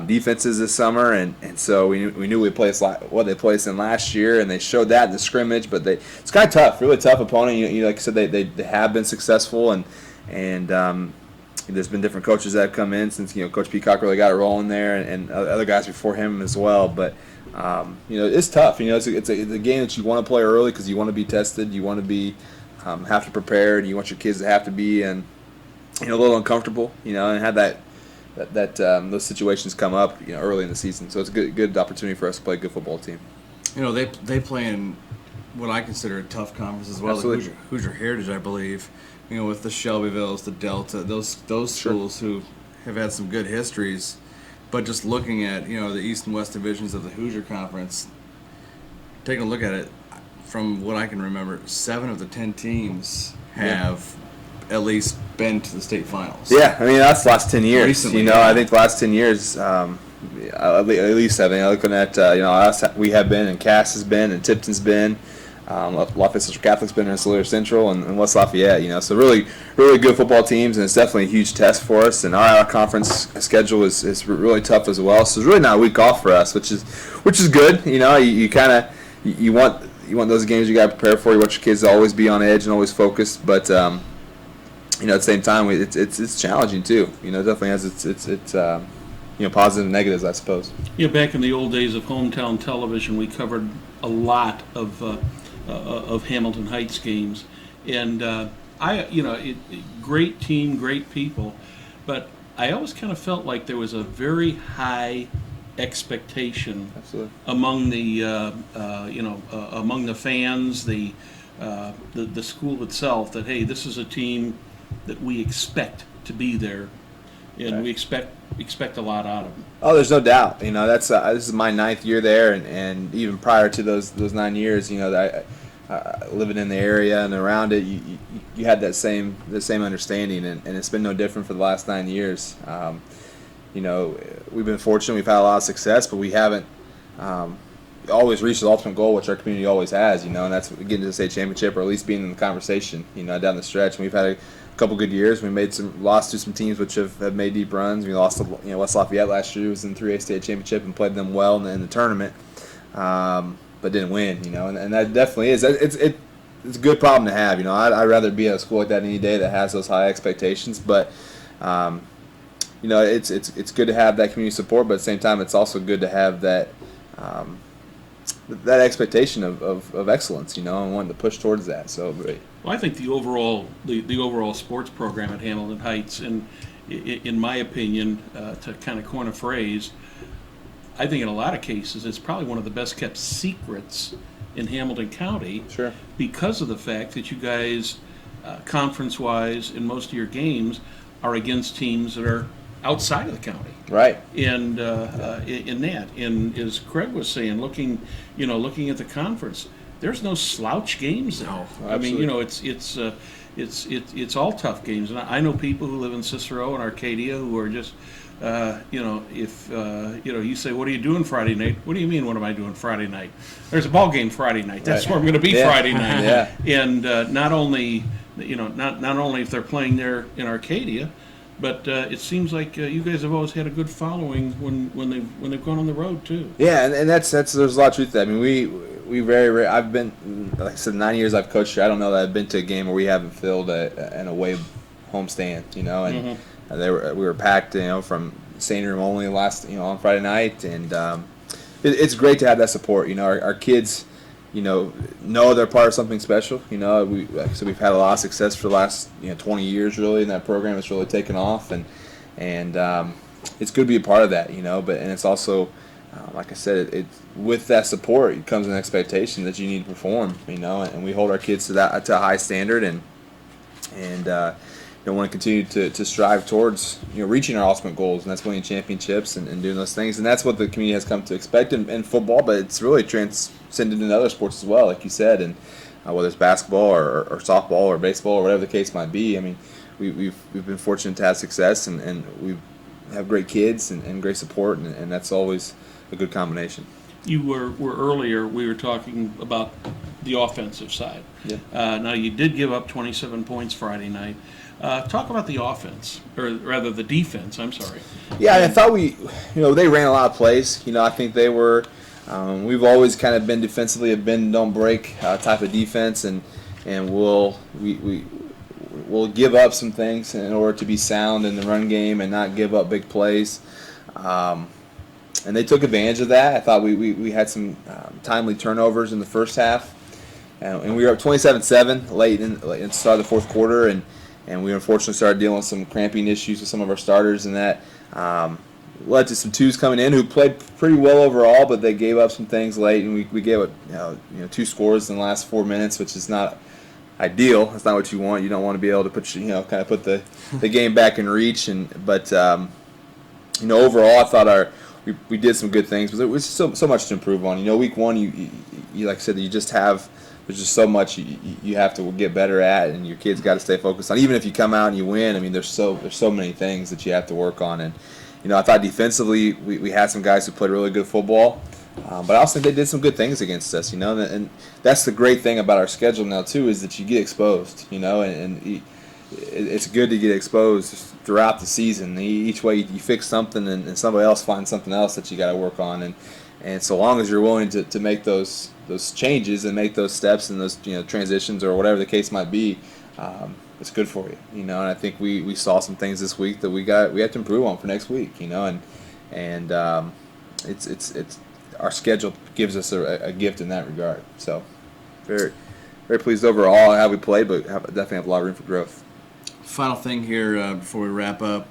defenses this summer, and so we knew we placed what they placed in last year, and they showed that in the scrimmage. But it's kind of tough, really tough opponent. Like I said, they have been successful, and there's been different coaches that have come in since Coach Peacock really got it rolling there, and other guys before him as well. But it's tough. It's a game that you want to play early because you want to be tested, you want to be have to prepare, and you want your kids to have to be a little uncomfortable, and have that those situations come up early in the season. So it's a good opportunity for us to play a good football team. They play in what I consider a tough conference as well. Absolutely. Like Hoosier Heritage, I believe. With the Shelbyvilles, the Delta, those schools who have had some good histories. But just looking at the East and West divisions of the Hoosier Conference, taking a look at it, from what I can remember, 7 of the 10 teams have at least been to the state finals. Yeah, I mean that's the last 10 years. Recently, I think the last 10 years, at least 7. Looking at us, we have been, and Cass has been, and Tipton's been, Lafayette Catholic's been, and Cellular Central, and West Lafayette. So really, really good football teams, and it's definitely a huge test for us. And our conference schedule is really tough as well. So it's really not a week off for us, which is good. You kind of you want those games you got to prepare for. You want your kids to always be on edge and always focused, but at the same time, it's challenging too. It definitely has its positive and negatives, I suppose. Back in the old days of hometown television, we covered a lot of Hamilton Heights games, and great team, great people, but I always kind of felt like there was a very high expectation Absolutely. among the among the fans, the school itself, that hey, this is a team that we expect to be there, and Right. we expect a lot out of them. Oh, there's no doubt. That's this is my 9th year there, and even prior to those 9 years, that living in the area and around it, you had the same understanding, and it's been no different for the last 9 years. We've been fortunate. We've had a lot of success, but we haven't always reached the ultimate goal, which our community always has. And that's getting to the state championship, or at least being in the conversation. Down the stretch, and we've had a couple good years. We lost to some teams which have made deep runs. We lost to West Lafayette last year. Who was in the 3A state championship and played them well in the tournament, but didn't win. And that definitely is it's a good problem to have. I'd rather be at a school like that any day that has those high expectations, but. It's good to have that community support, but at the same time, it's also good to have that that expectation of excellence, and wanting to push towards that. So, Well, I think the overall sports program at Hamilton Heights, and in my opinion, to kind of coin a phrase, I think in a lot of cases it's probably one of the best kept secrets in Hamilton County. Sure. Because of the fact that you guys, conference-wise, in most of your games, are against teams that are outside of the county. right. And in that, and as Craig was saying, looking at the conference, there's no slouch games there. No, I mean, absolutely. it's all tough games, and I know people who live in Cicero and Arcadia who are just, if you say, "What are you doing Friday night?" What do you mean? What am I doing Friday night? There's a ball game Friday night. That's Right. where I'm going to be Yeah. Friday night. Yeah. And not only if they're playing there in Arcadia, but it seems like you guys have always had a good following when they've gone on the road too. Yeah, and that's there's a lot of truth to that. I mean, we very rare. I've been, like I said, 9 years I've coached here. I don't know that I've been to a game where we haven't filled an away homestand. And we were packed. From standing room only on Friday night, and it's great to have that support. Our kids, know they're part of something special. Like I said, we've had a lot of success for the last 20 years really, and that program has really taken off, and it's good to be a part of that. But it's also, like I said, with that support comes an expectation that you need to perform. And we hold our kids to a high standard, and want to continue to strive towards reaching our ultimate goals, and that's winning championships and doing those things. And that's what the community has come to expect in football, but it's really transcended into other sports as well, like you said, and whether it's basketball or softball or baseball or whatever the case might be. I mean, we've been fortunate to have success, and we have great kids and great support, and that's always a good combination. You were earlier, we were talking about the offensive side. Yeah. Now, you did give up 27 points Friday night. Talk about the offense, or rather the defense, I'm sorry. Yeah, I thought they ran a lot of plays. I think they were, we've always kind of been defensively a bend don't break type of defense, and we'll give up some things in order to be sound in the run game and not give up big plays. And they took advantage of that. I thought we had some timely turnovers in the first half, and we were up 27-7 late in the start of the fourth quarter, and we unfortunately started dealing with some cramping issues with some of our starters, and that led to some twos coming in who played pretty well overall, but they gave up some things late, and we gave up 2 scores in the last 4 minutes, which is not ideal. That's not what you want. You don't want to be able to put put the game back in reach, but overall I thought we did some good things, but there was so much to improve on. Week one you like I said, you just have. There's just so much you have to get better at, and your kids got to stay focused on. Even if you come out and you win, I mean, there's so many things that you have to work on. And I thought defensively we had some guys who played really good football, but I also think they did some good things against us. And that's the great thing about our schedule now too, is that you get exposed. And it's good to get exposed throughout the season. Each way you fix something, and somebody else finds something else that you got to work on. And so long as you're willing to make those changes and make those steps and those transitions or whatever the case might be, it's good for you. And I think we saw some things this week that we have to improve on for next week. And it's our schedule gives us a gift in that regard. So very very pleased overall how we played, but definitely have a lot of room for growth. Final thing here before we wrap up.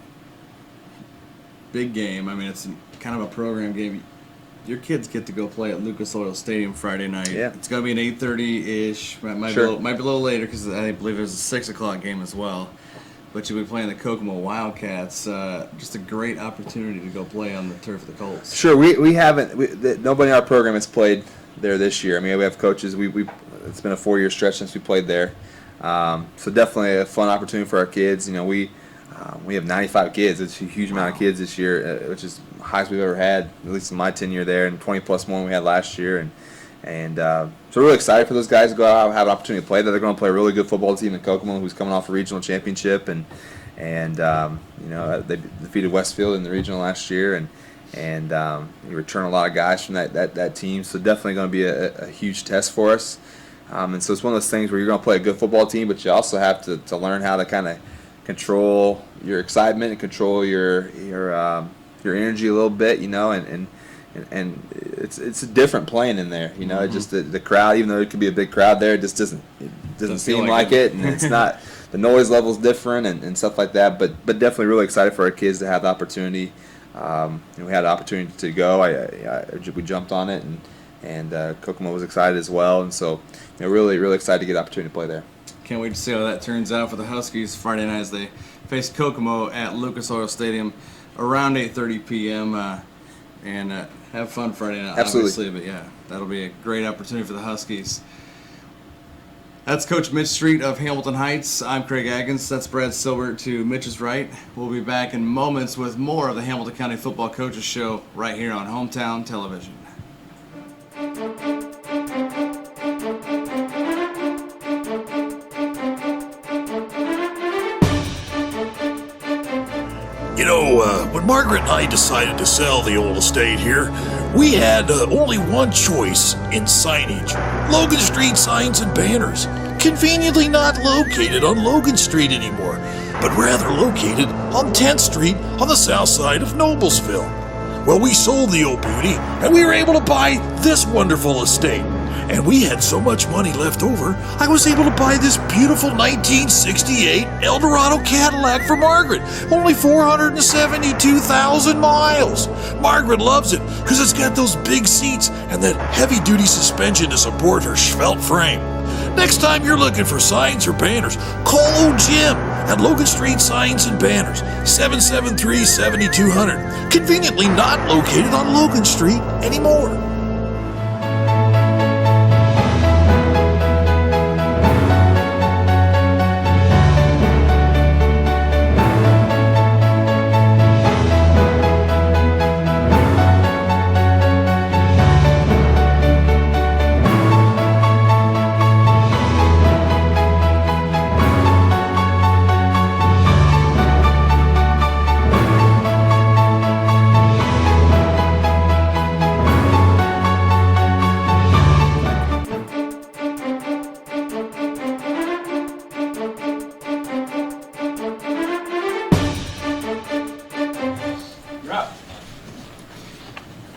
big game. I mean, it's kind of a program game. Your kids get to go play at Lucas Oil Stadium Friday night. Yeah. It's going to be an 8:30-ish. Might Sure. be a little later because I believe there's a 6 o'clock game as well. But you'll be playing the Kokomo Wildcats. Just a great opportunity to go play on the turf of the Colts. Sure, we haven't. Nobody in our program has played there this year. I mean, we have coaches. It's been a 4-year stretch since we played there. So definitely a fun opportunity for our kids. You know, we have 95 kids. It's a huge amount of kids this year, which is the highest we've ever had, at least in my tenure there, and 20 plus more than we had last year. And so we're really excited for those guys to go out and have an opportunity to play there. They're going to play a really good football team in Kokomo, who's coming off a regional championship, and you know, they defeated Westfield in the regional last year, and you return a lot of guys from that team. So definitely going to be a huge test for us. And so it's one of those things where you're going to play a good football team, but you also have to learn how to kind of control your excitement and control your energy a little bit, you know, and it's a different playing in there, you know. It just the crowd, even though it could be a big crowd there, it just doesn't seem like it, and it's not. The noise level's different and stuff like that, but definitely really excited for our kids to have the opportunity. We had the opportunity to go. We jumped on it, and Kokomo was excited as well, and so really excited to get the opportunity to play there. Can't wait to see how that turns out for the Huskies Friday night as they face Kokomo at Lucas Oil Stadium around 8:30 p.m. And have fun Friday night, Absolutely. obviously. But yeah, that'll be a great opportunity for the Huskies. That's Coach Mitch Street of Hamilton Heights. I'm Craig Aggins. That's Brad Silbert to Mitch's right. We'll be back in moments with more of the Hamilton County Football Coaches Show right here on Hometown Television. You know, when Margaret and I decided to sell the old estate here, we had only one choice in signage. Logan Street signs and banners. Conveniently not located on Logan Street anymore, but rather located on 10th Street on the south side of Noblesville. Well, we sold the old beauty, and we were able to buy this wonderful estate. And we had so much money left over, I was able to buy this beautiful 1968 Eldorado Cadillac for Margaret. Only 472,000 miles. Margaret loves it because it's got those big seats and that heavy-duty suspension to support her svelte frame. Next time you're looking for signs or banners, call old Jim at Logan Street Signs and Banners, 773-7200. Conveniently not located on Logan Street anymore.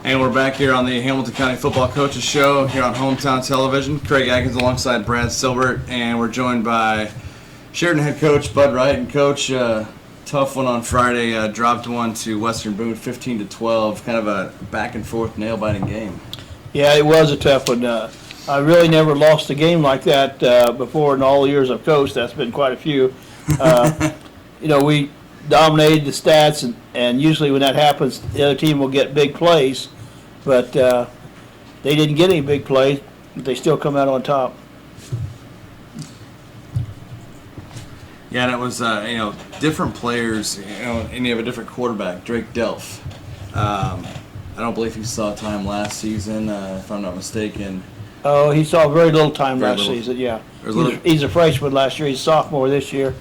And we're back here on the Hamilton County Football Coaches Show here on Hometown Television. Craig Atkins alongside Brad Silbert, and we're joined by Sheridan head coach Bud Wright. And Coach, tough one on Friday, dropped one to Western Boone, 15-12, kind of a back and forth nail-biting game. Yeah, it was a tough one. I really never lost a game like that before in all the years I've coached. That's been quite a few. We dominated the stats, and usually when that happens, the other team will get big plays. But they didn't get any big plays, but they still come out on top. Yeah, and it was, different players, and you have a different quarterback, Drake Delph. I don't believe he saw time last season, if I'm not mistaken. Oh, he saw very little time Very last little. season, yeah. There's He's a freshman last year. He's a sophomore this year.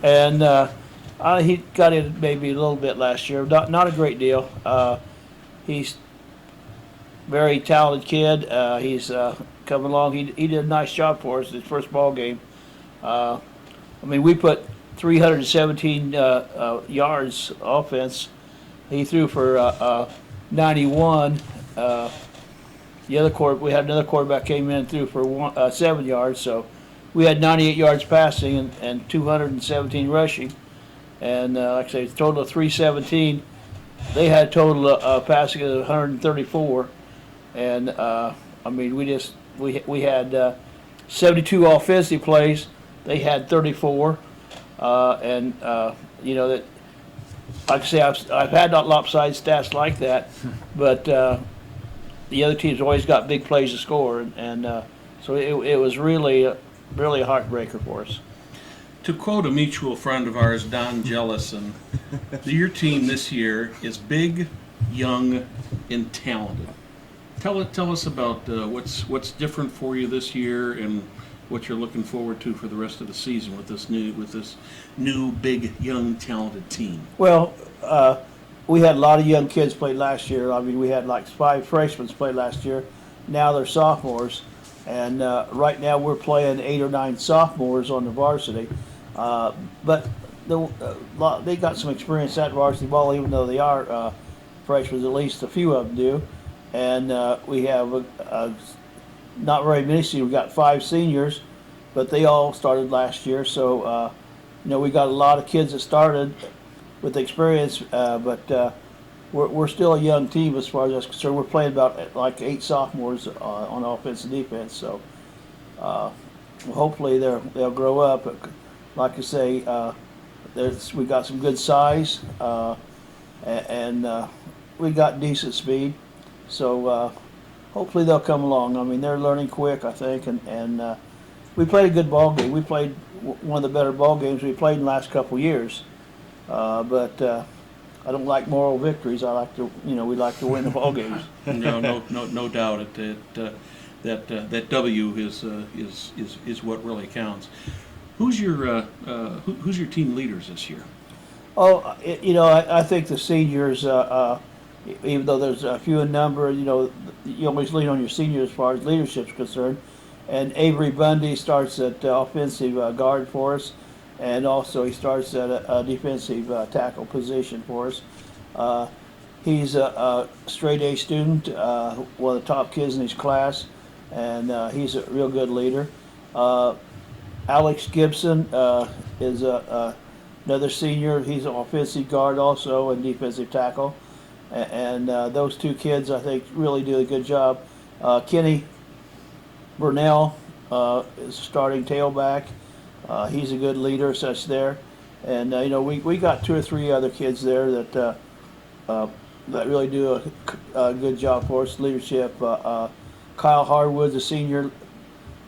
And he got in maybe a little bit last year. Not a great deal. He's very talented kid. He's coming along. He did a nice job for us his first ball game. We put 317 yards offense. He threw for 91. We had another quarterback came in and threw for 7 yards. So we had 98 yards passing and 217 rushing. And like I say, total of 317. they had a total passing of 134, and I mean we had 72 offensive plays. They had 34, and you know that. Like I say, I've had not lopsided stats like that, but the other teams always got big plays to score, and so it was really really a heartbreaker for us. To quote a mutual friend of ours, Don Jellison, your team this year is big, young, and talented. Tell us about what's different for you this year and what you're looking forward to for the rest of the season with this new big, young, talented team. Well, we had a lot of young kids play last year. I mean, we had like 5 freshmen play last year. Now they're sophomores, and right now we're playing 8 or 9 sophomores on the varsity. But they got some experience at varsity ball, even though they are freshmen. At least a few of them do. And we have not very many seniors. We got 5 seniors, but they all started last year. So you know, we got a lot of kids that started with experience, but we're still a young team as far as that's concerned. We're playing about like 8 sophomores on offense and defense. So hopefully they'll grow up. Like I say, we got some good size, and we got decent speed. So hopefully they'll come along. I mean, they're learning quick, I think, and we played a good ball game. We played one of the better ball games we played in the last couple of years. But I don't like moral victories. I like to, we like to win the ball games. No doubt that W is what really counts. Who's your team leaders this year? Oh, I think the seniors, even though there's a few in number, you always lean on your seniors as far as leadership's concerned. And Avery Bundy starts at offensive guard for us, and also he starts at a defensive tackle position for us. He's a straight A student, one of the top kids in his class, and he's a real good leader. Alex Gibson is another senior. He's an offensive guard also and defensive tackle. And those 2 kids, I think, really do a good job. Kenny Burnell is starting tailback. He's a good leader, such there. And, we got 2 or 3 other kids there that really do a good job for us, leadership. Kyle Harwood's a senior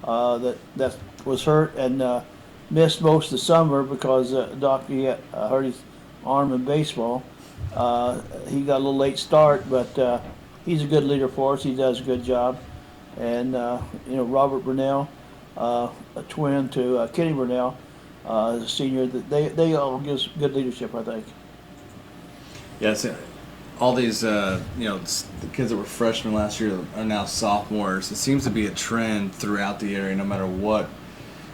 that was hurt and missed most of the summer because Doc hurt his arm in baseball. He got a little late start, but he's a good leader for us. He does a good job. And Robert Burnell, a twin to Kenny Burnell, is a senior. They all give us good leadership, I think. Yes, all these the kids that were freshmen last year are now sophomores. It seems to be a trend throughout the area, no matter what.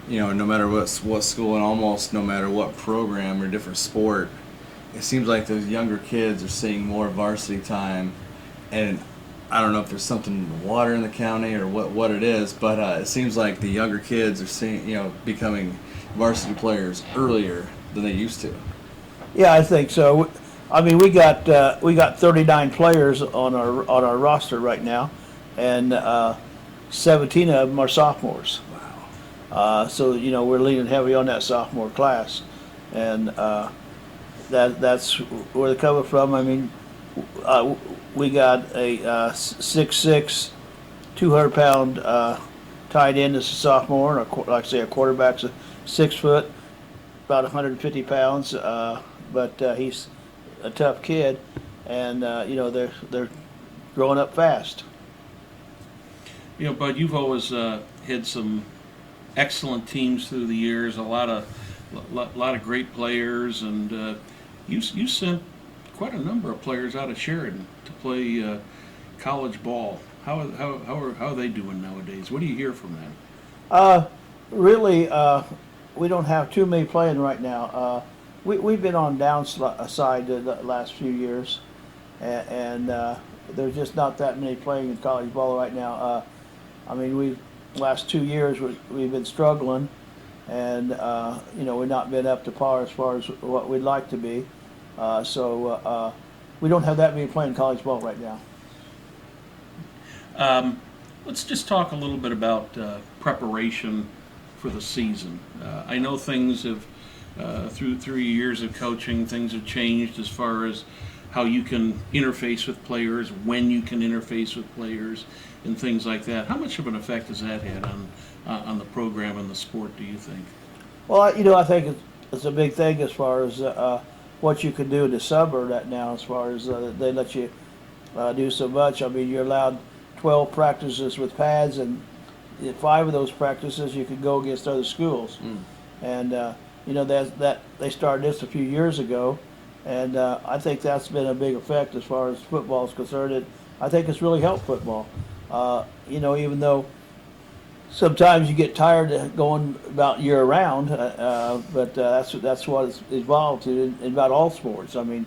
No matter what school and almost no matter what program or different sport, it seems like those younger kids are seeing more varsity time, and I don't know if there's something in the water in the county or what it is, but it seems like the younger kids are becoming varsity players earlier than they used to. Yeah, I think so. I mean, we got 39 players on our roster right now, and 17 of them are sophomores. So we're leaning heavy on that sophomore class, and that's where they're coming from. I mean, we got a 6'6", 200-pound tight end as a sophomore, and like I say, a quarterback's 6 foot, about 150 pounds. But he's a tough kid, and they're growing up fast. Bud, you've always had some excellent teams through the years, a lot of great players, and you sent quite a number of players out of Sheridan to play college ball. How are they doing nowadays? What do you hear from them? Really, we don't have too many playing right now. We've been on downside the last few years, and there's just not that many playing in college ball right now. I mean, last 2 years we've been struggling, and we've not been up to par as far as what we'd like to be. So we don't have that many playing college ball right now. Let's just talk a little bit about preparation for the season. I know things have, through 3 years of coaching, things have changed as far as how you can interface with players, when you can interface with players, and things like that. How much of an effect has that had on the program and the sport, do you think? Well, I think it's a big thing as far as what you can do in the summer right now, as far as they let you do so much. I mean, you're allowed 12 practices with pads, and 5 of those practices you could go against other schools. And that they started this a few years ago, and I think that's been a big effect as far as football is concerned. I think it's really helped football. Even though sometimes you get tired of going about year round, but that's what it's evolved to in about all sports. I mean,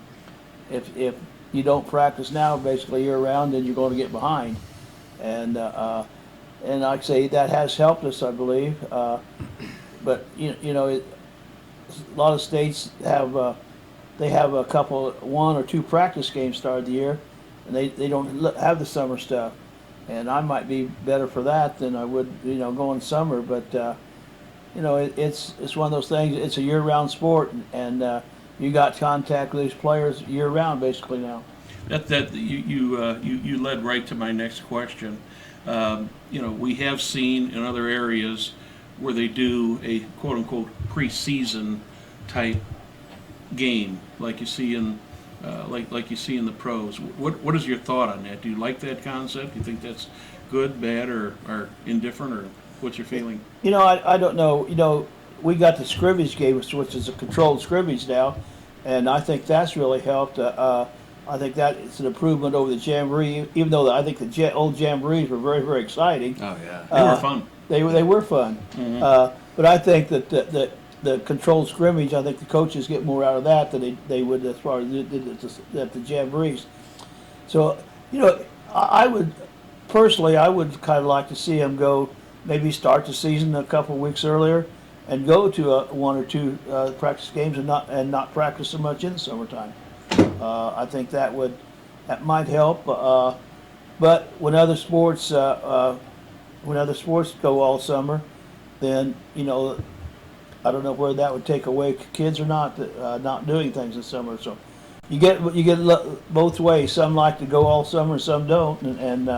if you don't practice now, basically year round, then you're going to get behind. And like I say, that has helped us, I believe. But a lot of states have they have a couple, 1 or 2 practice games started the year, and they don't have the summer stuff. And I might be better for that than I would, going summer. But it's one of those things. It's a year-round sport, and you got contact with these players year-round basically now. You led right to my next question. We have seen in other areas where they do a quote-unquote preseason type game, like you see in like you see in the pros. What is your thought on that? Do you like that concept? Do you think that's good, bad, or indifferent, or what's your feeling? I don't know. We got the scrimmage game, which is a controlled scrimmage now, and I think that's really helped. I think that it's an improvement over the jamboree, even though I think the old jamborees were very, very exciting. Oh yeah, they were fun. They were fun. Mm-hmm. But I think that the controlled scrimmage, I think the coaches get more out of that than they would as far as at the jamborees. So, I would kind of like to see them go, maybe start the season a couple of weeks earlier, and go to 1 or 2 practice games and not practice so much in the summertime. I think that might help. But when other sports go all summer, then I don't know whether that would take away kids or not doing things in summer. So you get both ways. Some like to go all summer, some don't, and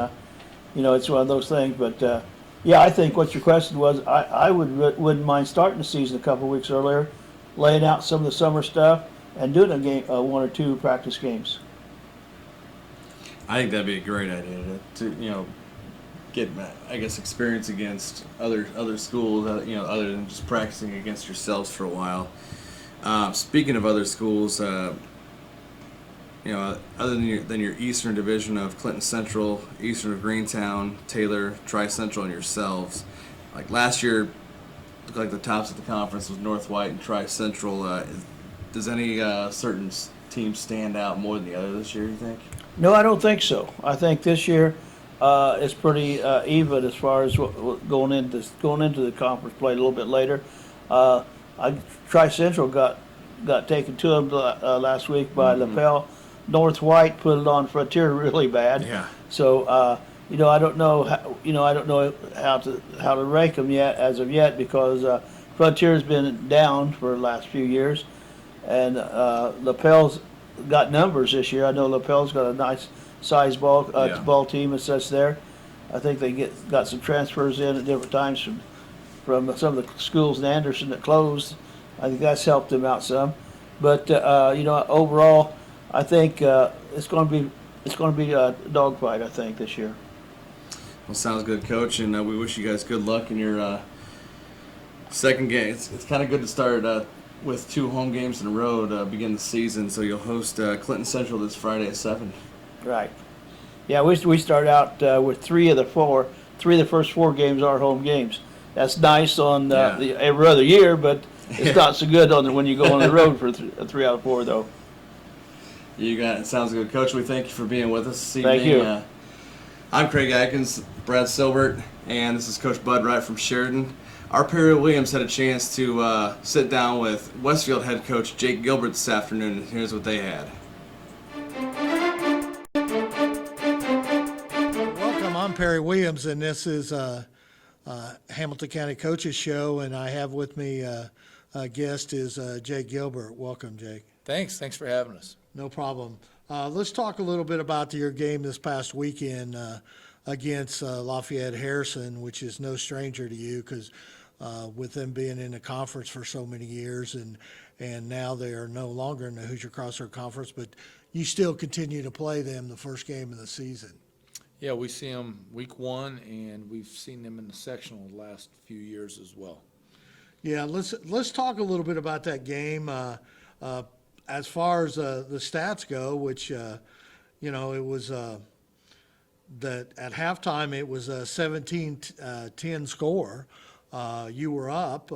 it's one of those things. But yeah, I think what your question was, I wouldn't mind starting the season a couple of weeks earlier, laying out some of the summer stuff, and doing a game, 1 or 2 practice games. I think that'd be a great idea to get, I guess, experience against other schools, other than just practicing against yourselves for a while. Speaking of other schools, other than your Eastern division of Clinton Central, Eastern of Greentown, Taylor, Tri-Central, and yourselves, like last year, looked like the tops of the conference was North White and Tri-Central. Does any certain team stand out more than the other this year, you think? No, I don't think so. I think this year it's pretty even as far as going into the conference play a little bit later. Tri-Central got taken to them last week by LaPel. North White put it on Frontier really bad. Yeah. So I don't know how to rank them yet as of yet, because Frontier's been down for the last few years, and LaPel's got numbers this year. I know LaPel's got a nice size ball team and such there. I think they got some transfers in at different times from some of the schools in Anderson that closed. I think that's helped them out some. But overall, I think it's going to be a dogfight, I think, this year. Well, sounds good, Coach, and we wish you guys good luck in your second game. It's kind of good to start with 2 home games in a row to begin the season. So you'll host Clinton Central this Friday at 7. Right. Yeah, we start out with 3 of the first 4 games are home games. That's nice on every other year, but it's not so good when you go on the road for 3 out of 4, though. You got it. Sounds good, Coach. We thank you for being with us this evening. Thank you. I'm Craig Atkins, Brad Silbert, and this is Coach Bud Wright from Sheridan. Our Perry Williams had a chance to sit down with Westfield head coach Jake Gilbert this afternoon, and here's what they had. Perry Williams, and this is Hamilton County Coaches Show, and I have with me a guest is Jake Gilbert. Welcome, Jake. Thanks for having us. No problem. Let's talk a little bit about your game this past weekend against Lafayette Harrison, which is no stranger to you because with them being in the conference for so many years, and now they are no longer in the Hoosier Crossroad Conference, but you still continue to play them the first game of the season. Yeah, we see them week 1, and we've seen them in the sectional the last few years as well. Yeah, let's talk a little bit about that game. As far as the stats go, which it was that at halftime it was a 17-10 score. You were up.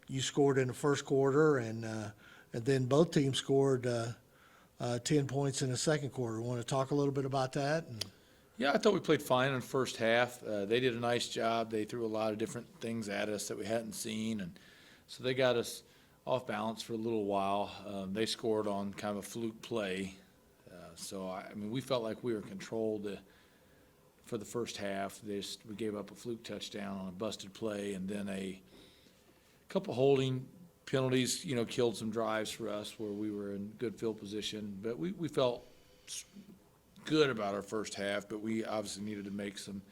You scored in the first quarter, and then both teams scored 10 points in the second quarter. Want to talk a little bit about that? Yeah, I thought we played fine in the first half. They did a nice job. They threw a lot of different things at us that we hadn't seen, and so they got us off balance for a little while. They scored on kind of a fluke play. We felt like we were controlled for the first half. We gave up a fluke touchdown on a busted play, and then a couple holding penalties, killed some drives for us where we were in good field position. But we felt good about our first half, but we obviously needed to make some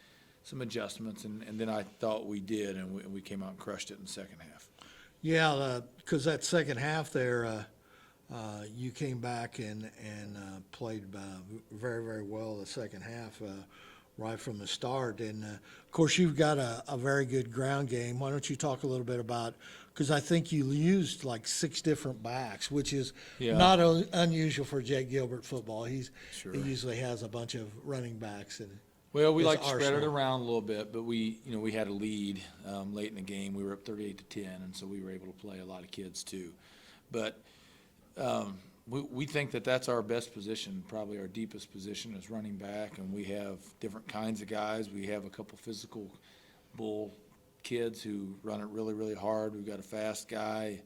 adjustments, and then I thought we did, and we came out and crushed it in the second half. Yeah, because that second half there, you came back and played very, very well the second half right from the start. And, of course, you've got a very good ground game. Why don't you talk a little bit about – because I think you used like 6 different backs, which is not unusual for Jake Gilbert football. He usually has a bunch of running backs. Well, we like to spread it around a little bit, but we had a lead late in the game. We were up 38-10, and so we were able to play a lot of kids too. But we think that that's our best position, probably our deepest position is running back, and we have different kinds of guys. We have a couple physical bull kids who run it really, really hard. We've got a fast guy,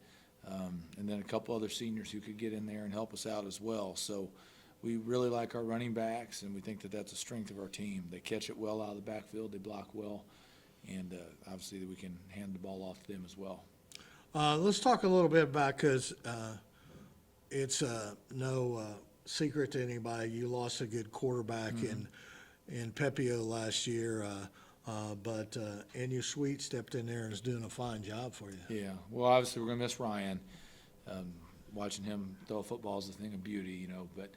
and then a couple other seniors who could get in there and help us out as well. So we really like our running backs, and we think that that's a strength of our team. They catch it well out of the backfield, they block well, and obviously we can hand the ball off to them as well. Let's talk a little bit about, because it's no secret to anybody, you lost a good quarterback in Pepio last year, but Anu Sweet stepped in there and is doing a fine job for you. Yeah, well, obviously we're going to miss Ryan. Watching him throw a football is a thing of beauty, but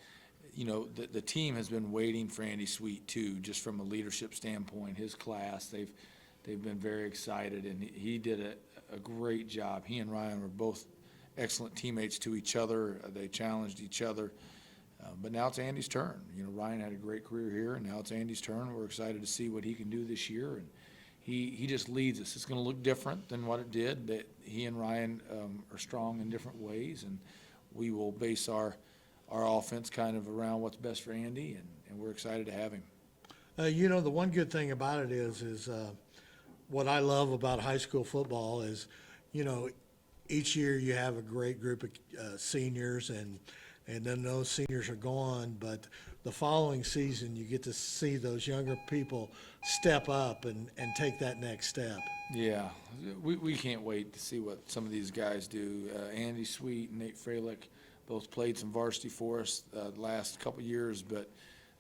the team has been waiting for Andy Sweet too, just from a leadership standpoint. His class, they've been very excited, and he did a great job. He and Ryan were both excellent teammates to each other. They challenged each other. But now it's Andy's turn. Ryan had a great career here, and now it's Andy's turn. We're excited to see what he can do this year, and he just leads us. It's going to look different than what it did. That he and Ryan are strong in different ways, and we will base our offense kind of around what's best for Andy, and we're excited to have him. The one good thing about it is what I love about high school football is, each year you have a great group of seniors, and then those seniors are gone, but the following season you get to see those younger people step up and take that next step. Yeah, we can't wait to see what some of these guys do. Andy Sweet and Nate Freilich both played some varsity for us the last couple years, but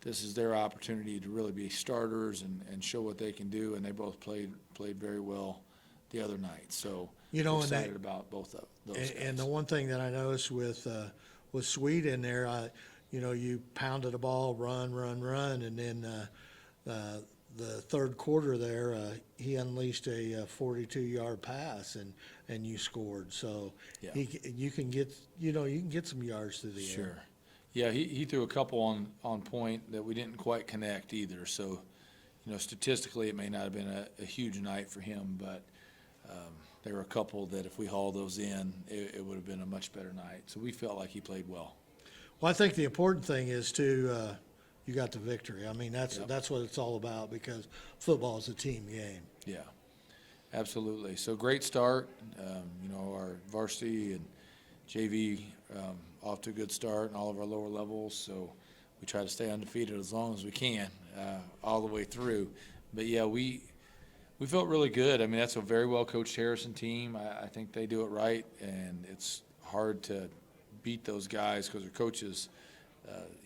this is their opportunity to really be starters and show what they can do, and they both played very well the other night. So we're excited about both of those guys. And the one thing that I noticed with Sweet in there, you pounded the ball, run, and then the third quarter there, he unleashed a 42-yard pass and you scored. So you can get some yards through the air. Sure. Yeah, he threw a couple on point that we didn't quite connect either. So, statistically it may not have been a huge night for him, but there were a couple that if we hauled those in, it would have been a much better night. So we felt like he played well. Well, I think the important thing is to you got the victory. I mean, that's what it's all about, because football is a team game. Yeah, absolutely. So great start. Our varsity and JV off to a good start, and all of our lower levels. So we try to stay undefeated as long as we can, all the way through. But yeah, we felt really good. I mean, that's a very well coached Harrison team. I think they do it right, and it's hard to beat those guys because their coaches,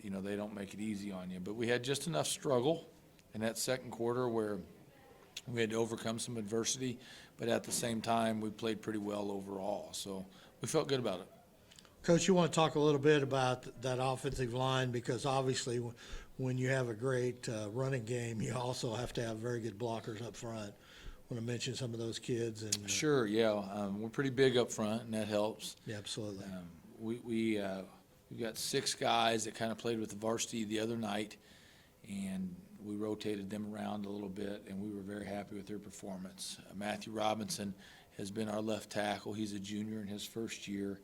they don't make it easy on you. But we had just enough struggle in that second quarter where we had to overcome some adversity, but at the same time, we played pretty well overall. So we felt good about it. Coach, you want to talk a little bit about that offensive line, because obviously when you have a great running game, you also have to have very good blockers up front. Want to mention some of those kids? And Sure, yeah. We're pretty big up front, and that helps. Yeah, absolutely. We've got 6 guys that kind of played with the varsity the other night, and we rotated them around a little bit, and we were very happy with their performance. Matthew Robinson has been our left tackle. He's a junior in his first year,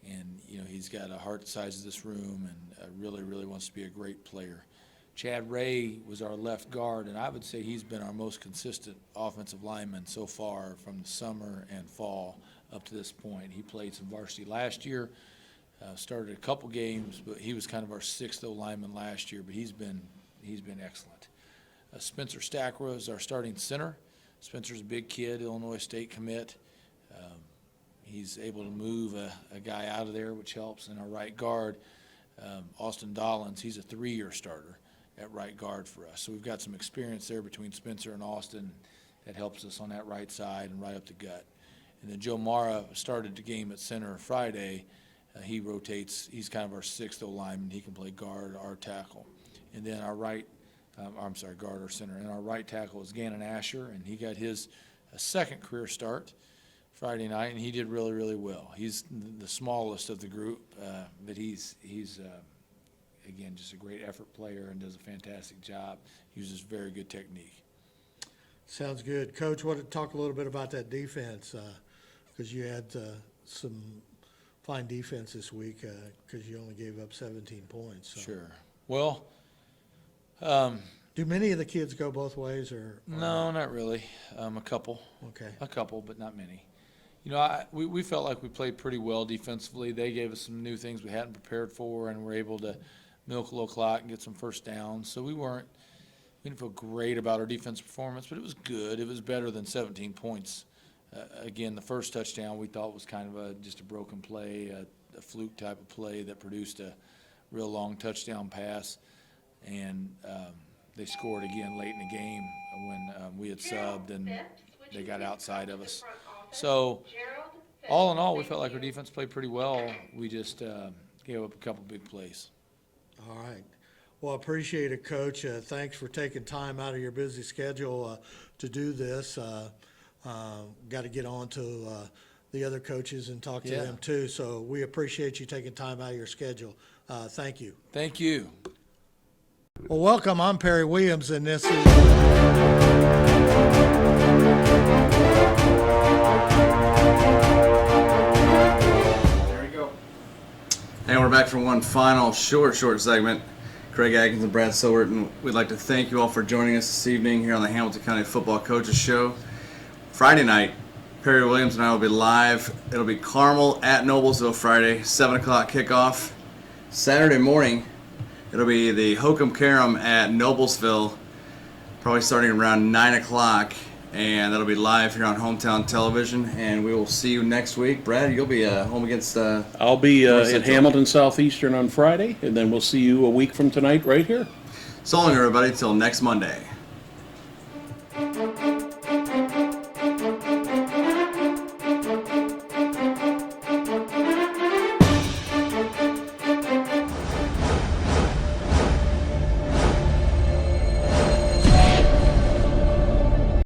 and he's got a heart the size of this room, and really, really wants to be a great player. Chad Ray was our left guard, and I would say he's been our most consistent offensive lineman so far from the summer and fall up to this point. He played some varsity last year, started a couple games, but he was kind of our 6th lineman last year, but he's been excellent. Spencer Stackra is our starting center. Spencer's a big kid, Illinois State commit. He's able to move a guy out of there, which helps. And our right guard, Austin Dollins, he's a 3-year starter at right guard for us. So we've got some experience there between Spencer and Austin that helps us on that right side and right up the gut. And then Joe Mara started the game at center Friday. He rotates. He's kind of our 6th lineman. He can play guard or tackle. And then our guard or center. And our right tackle is Gannon Asher, and he got his second career start Friday night, and he did really, really well. He's the smallest of the group, but he's again, just a great effort player and does a fantastic job. Uses very good technique. Sounds good. Coach, want to talk a little bit about that defense, because you had some fine defense this week, because you only gave up 17 points. So. Sure. Well, do many of the kids go both ways, or no, not really. A couple. Okay. A couple, but not many. We felt like we played pretty well defensively. They gave us some new things we hadn't prepared for, and were able to milk a little clock and get some first downs. So we didn't feel great about our defense performance, but it was good. It was better than 17 points. Again, the first touchdown we thought was kind of just a broken play, a fluke type of play that produced a real long touchdown pass. And they scored again late in the game when we had subbed and they got outside of us. So all in all, we felt like our defense played pretty well. We just gave up a couple big plays. All right. Well, I appreciate it, Coach. Thanks for taking time out of your busy schedule to do this. Got to get on to the other coaches and talk to them too. So we appreciate you taking time out of your schedule. Thank you. Thank you. Well, welcome. I'm Perry Williams, and this is And we're back for one final short segment. Craig Atkins and Brad Silverton, we'd like to thank you all for joining us this evening here on the Hamilton County Football Coaches Show. Friday night, Perry Williams and I will be live. It'll be Carmel at Noblesville Friday, 7 o'clock kickoff. Saturday morning, it'll be the Hokum Karam at Noblesville, probably starting around 9 o'clock. And that'll be live here on Hometown Television. And we will see you next week. Brad, you'll be home against... I'll be at Hamilton Southeastern on Friday, and then we'll see you a week from tonight right here. So long, everybody. Till next Monday.